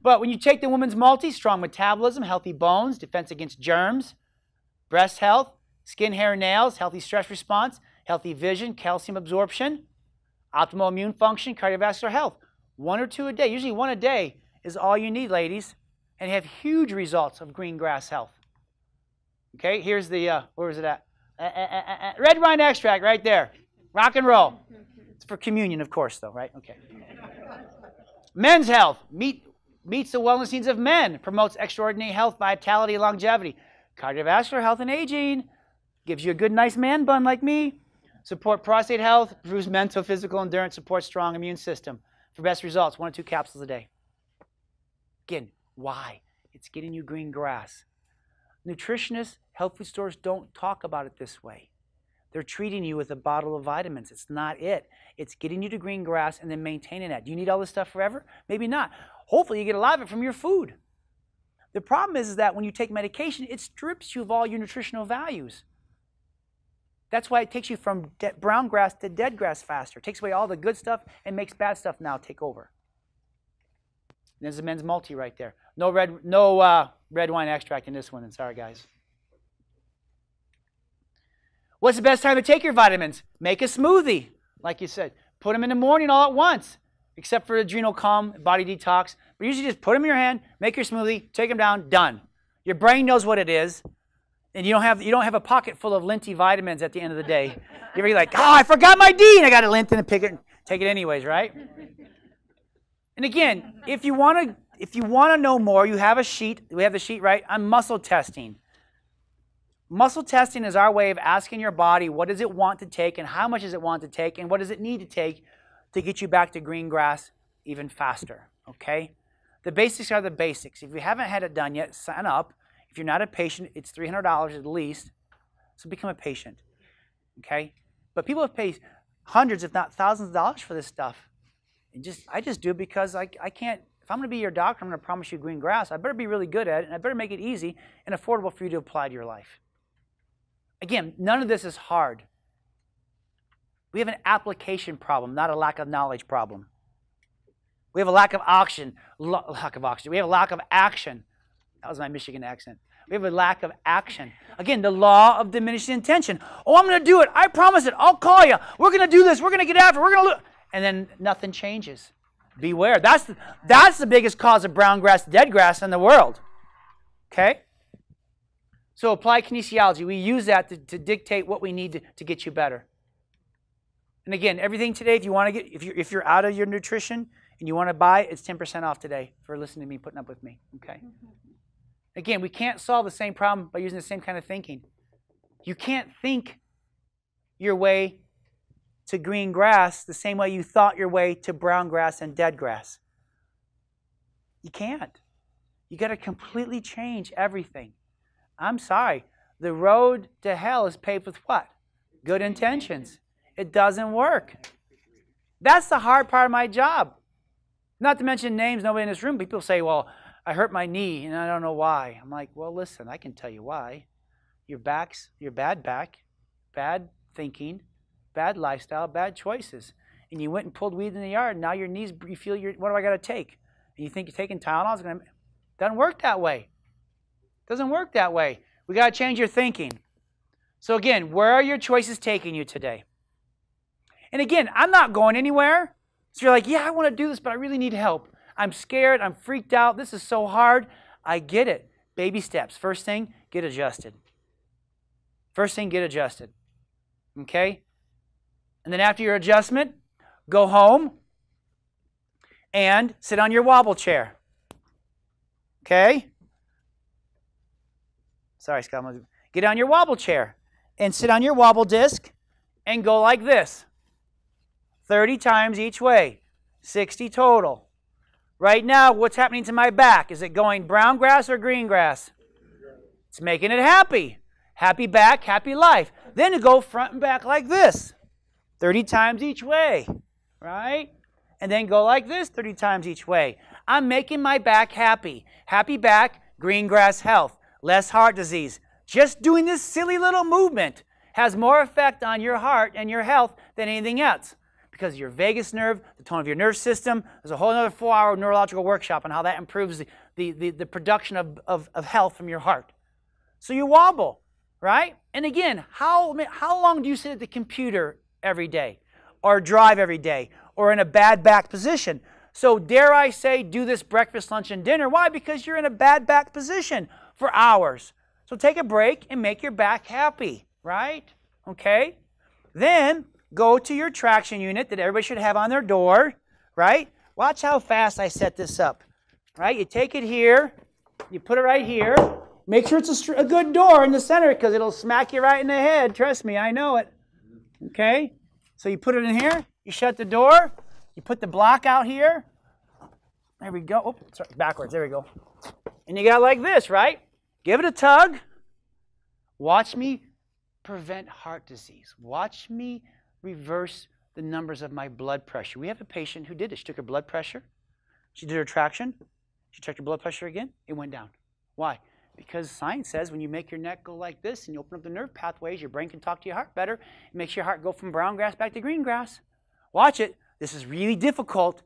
But when you take the woman's multi, strong metabolism, healthy bones, defense against germs, breast health, skin, hair, nails, healthy stress response, healthy vision, calcium absorption, optimal immune function, cardiovascular health. 1 or 2 a day, usually 1 a day is all you need, ladies, and you have huge results of green grass health. Okay, here's the, where is it at? Red wine extract right there. Rock and roll. It's for communion, of course, though, right? Okay. Men's health. Meets the wellness needs of men. Promotes extraordinary health, vitality, longevity. Cardiovascular health and aging. Gives you a good, nice man bun like me. Support prostate health. Improves mental, physical endurance. Supports strong immune system. For best results, 1 or 2 capsules a day. Again, why? It's getting you green grass. Nutritionists, health food stores don't talk about it this way. They're treating you with a bottle of vitamins. It's not it. It's getting you to green grass and then maintaining that. Do you need all this stuff forever? Maybe not. Hopefully you get a lot of it from your food. The problem is that when you take medication, it strips you of all your nutritional values. That's why it takes you from brown grass to dead grass faster. It takes away all the good stuff and makes bad stuff now take over. There's the men's multi right there. No red wine extract in this one. Sorry, guys. What's the best time to take your vitamins? Make a smoothie, like you said. Put them in the morning all at once, except for adrenal calm, body detox. But usually just put them in your hand, make your smoothie, take them down, done. Your brain knows what it is, and you don't have a pocket full of Linty vitamins at the end of the day. You're really like, oh, I forgot my D, and I got a Linty and pick it, take it anyways, right? And again, if you want to know more, you have a sheet. We have the sheet, right, on muscle testing. Muscle testing is our way of asking your body what does it want to take and how much does it want to take and what does it need to take to get you back to green grass even faster, okay? The basics are the basics. If you haven't had it done yet, sign up. If you're not a patient, it's $300 at least, so become a patient, okay? But people have paid hundreds, if not thousands of dollars for this stuff. And I just do it because I can't. If I'm going to be your doctor, I'm going to promise you green grass. I better be really good at it, and I better make it easy and affordable for you to apply to your life. Again, none of this is hard. We have an application problem, not a lack of knowledge problem. We have a lack of oxygen. Lack of oxygen. We have a lack of action. That was my Michigan accent. We have a lack of action. Again, the law of diminishing intention. Oh, I'm going to do it. I promise it. I'll call you. We're going to do this. We're going to get after it. We're going to and then nothing changes. Beware. That's the biggest cause of brown grass, dead grass in the world. Okay? So apply kinesiology. We use that to dictate what we need to get you better. And again, everything today, if you want to get, if you're out of your nutrition and you want to buy it, it's 10% off today for listening to me, putting up with me. Okay? Again, we can't solve the same problem by using the same kind of thinking. You can't think your way to green grass the same way you thought your way to brown grass and dead grass. You can't. You got to completely change everything. I'm sorry. The road to hell is paved with what? Good intentions. It doesn't work. That's the hard part of my job. Not to mention names, nobody in this room. People say, well, I hurt my knee and I don't know why. I'm like, well, listen, I can tell you why. Your bad back, bad thinking, bad lifestyle, bad choices. And you went and pulled weeds in the yard, and now your knees, you feel, what do I got to take? And you think you're taking Tylenol, it's going to, doesn't work that way. Doesn't work that way. We got to change your thinking. So again, where are your choices taking you today? And again, I'm not going anywhere. So you're like, yeah, I want to do this, but I really need help. I'm scared. I'm freaked out. This is so hard. I get it. Baby steps. First thing, get adjusted. First thing, get adjusted. Okay? And then after your adjustment, go home and sit on your wobble chair. Okay? Sorry, Scott. Get on your wobble chair and sit on your wobble disc and go like this. 30 times each way. 60 total. Right now, what's happening to my back? Is it going brown grass or green grass? It's making it happy. Happy back, happy life. Then you go front and back like this. 30 times each way. Right? And then go like this 30 times each way. I'm making my back happy. Happy back, green grass health. Less heart disease. Just doing this silly little movement has more effect on your heart and your health than anything else. Because your vagus nerve, the tone of your nerve system, there's a whole other 4-hour neurological workshop on how that improves the production of health from your heart. So you wobble, right? And again, how long do you sit at the computer every day? Or drive every day? Or in a bad back position? So dare I say, do this breakfast, lunch, and dinner. Why? Because you're in a bad back position for hours. So take a break and make your back happy, right? Okay? Then go to your traction unit that everybody should have on their door, right? Watch how fast I set this up, right? You take it here, you put it right here. Make sure it's a good door in the center because it'll smack you right in the head. Trust me, I know it. Okay? So you put it in here, you shut the door, you put the block out here. There we go. Oh, sorry, backwards. There we go. And you got like this, right? Give it a tug. Watch me prevent heart disease. Watch me reverse the numbers of my blood pressure. We have a patient who did it. She took her blood pressure. She did her traction. She checked her blood pressure again. It went down. Why? Because science says when you make your neck go like this and you open up the nerve pathways, your brain can talk to your heart better. It makes your heart go from brown grass back to green grass. Watch it. This is really difficult.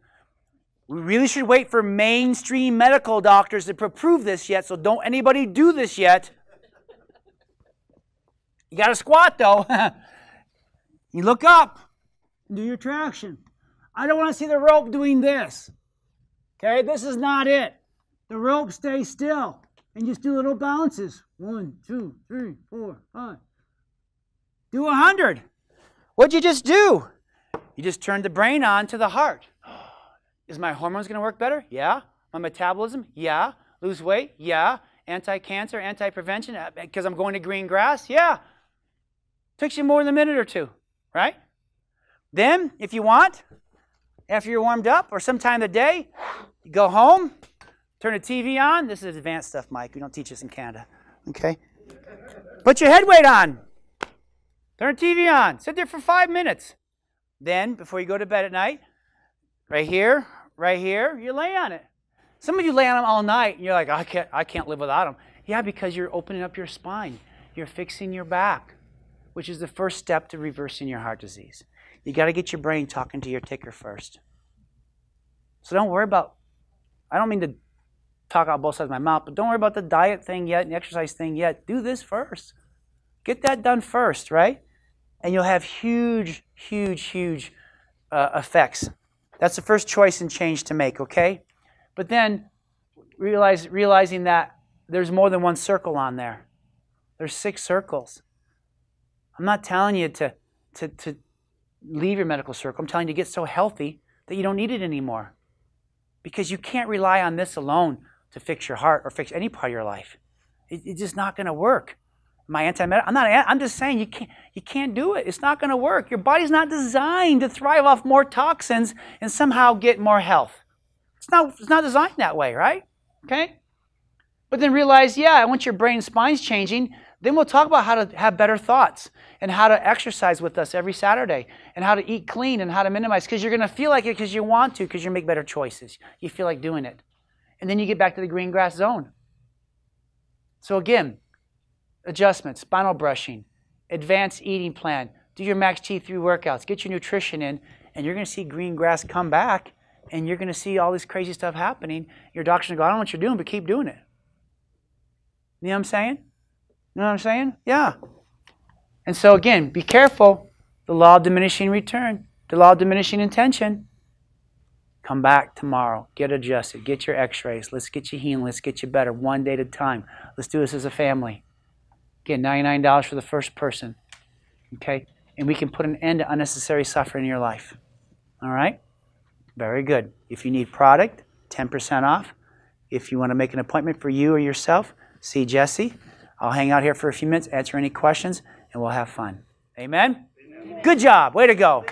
We really should wait for mainstream medical doctors to prove this yet, so don't anybody do this yet. You got to squat, though. You look up and do your traction. I don't want to see the rope doing this. Okay, this is not it. The rope stays still and just do little bounces. 1, 2, 3, 4, 5. Do 100. What'd you just do? You just turned the brain on to the heart. Is my hormones going to work better? Yeah. My metabolism? Yeah. Lose weight? Yeah. Anti-cancer, anti-prevention because I'm going to green grass? Yeah. Takes you more than a minute or two, right? Then, if you want, after you're warmed up or sometime of the day, you go home, turn the TV on. This is advanced stuff, Mike. We don't teach this in Canada. Okay? Put your head weight on. Turn the TV on. Sit there for 5 minutes. Then, before you go to bed at night, right here, you lay on it. Some of you lay on them all night, and you're like, I can't live without them. Yeah, because you're opening up your spine. You're fixing your back, which is the first step to reversing your heart disease. You got to get your brain talking to your ticker first. So don't worry about, I don't mean to talk out both sides of my mouth, but don't worry about the diet thing yet and the exercise thing yet. Do this first. Get that done first, right? And you'll have huge, huge, huge effects. That's the first choice and change to make, okay? But then realizing that there's more than one circle on there. There's 6 circles. I'm not telling you to leave your medical circle. I'm telling you to get so healthy that you don't need it anymore. Because you can't rely on this alone to fix your heart or fix any part of your life. It's just not going to work. Am I anti-medical? I'm just saying you can't do it. It's not going to work. Your body's not designed to thrive off more toxins and somehow get more health. It's not designed that way, right? Okay? But then realize, yeah, once your brain and spine's changing, then we'll talk about how to have better thoughts and how to exercise with us every Saturday and how to eat clean and how to minimize, because you're going to feel like it because you want to, because you make better choices. You feel like doing it. And then you get back to the green grass zone. So again, adjustments, spinal brushing, advanced eating plan, do your Max T3 workouts, get your nutrition in, and you're going to see green grass come back, and you're going to see all this crazy stuff happening. Your doctor's going to go, I don't know what you're doing, but keep doing it. You know what I'm saying? You know what I'm saying? Yeah. And so again, be careful. The law of diminishing return, the law of diminishing intention. Come back tomorrow. Get adjusted. Get your x-rays. Let's get you healing. Let's get you better one day at a time. Let's do this as a family. Again, $99 for the first person. Okay? And we can put an end to unnecessary suffering in your life. All right? Very good. If you need product, 10% off. If you want to make an appointment for you or yourself, see Jesse. I'll hang out here for a few minutes, answer any questions, and we'll have fun. Amen? Good job. Way to go.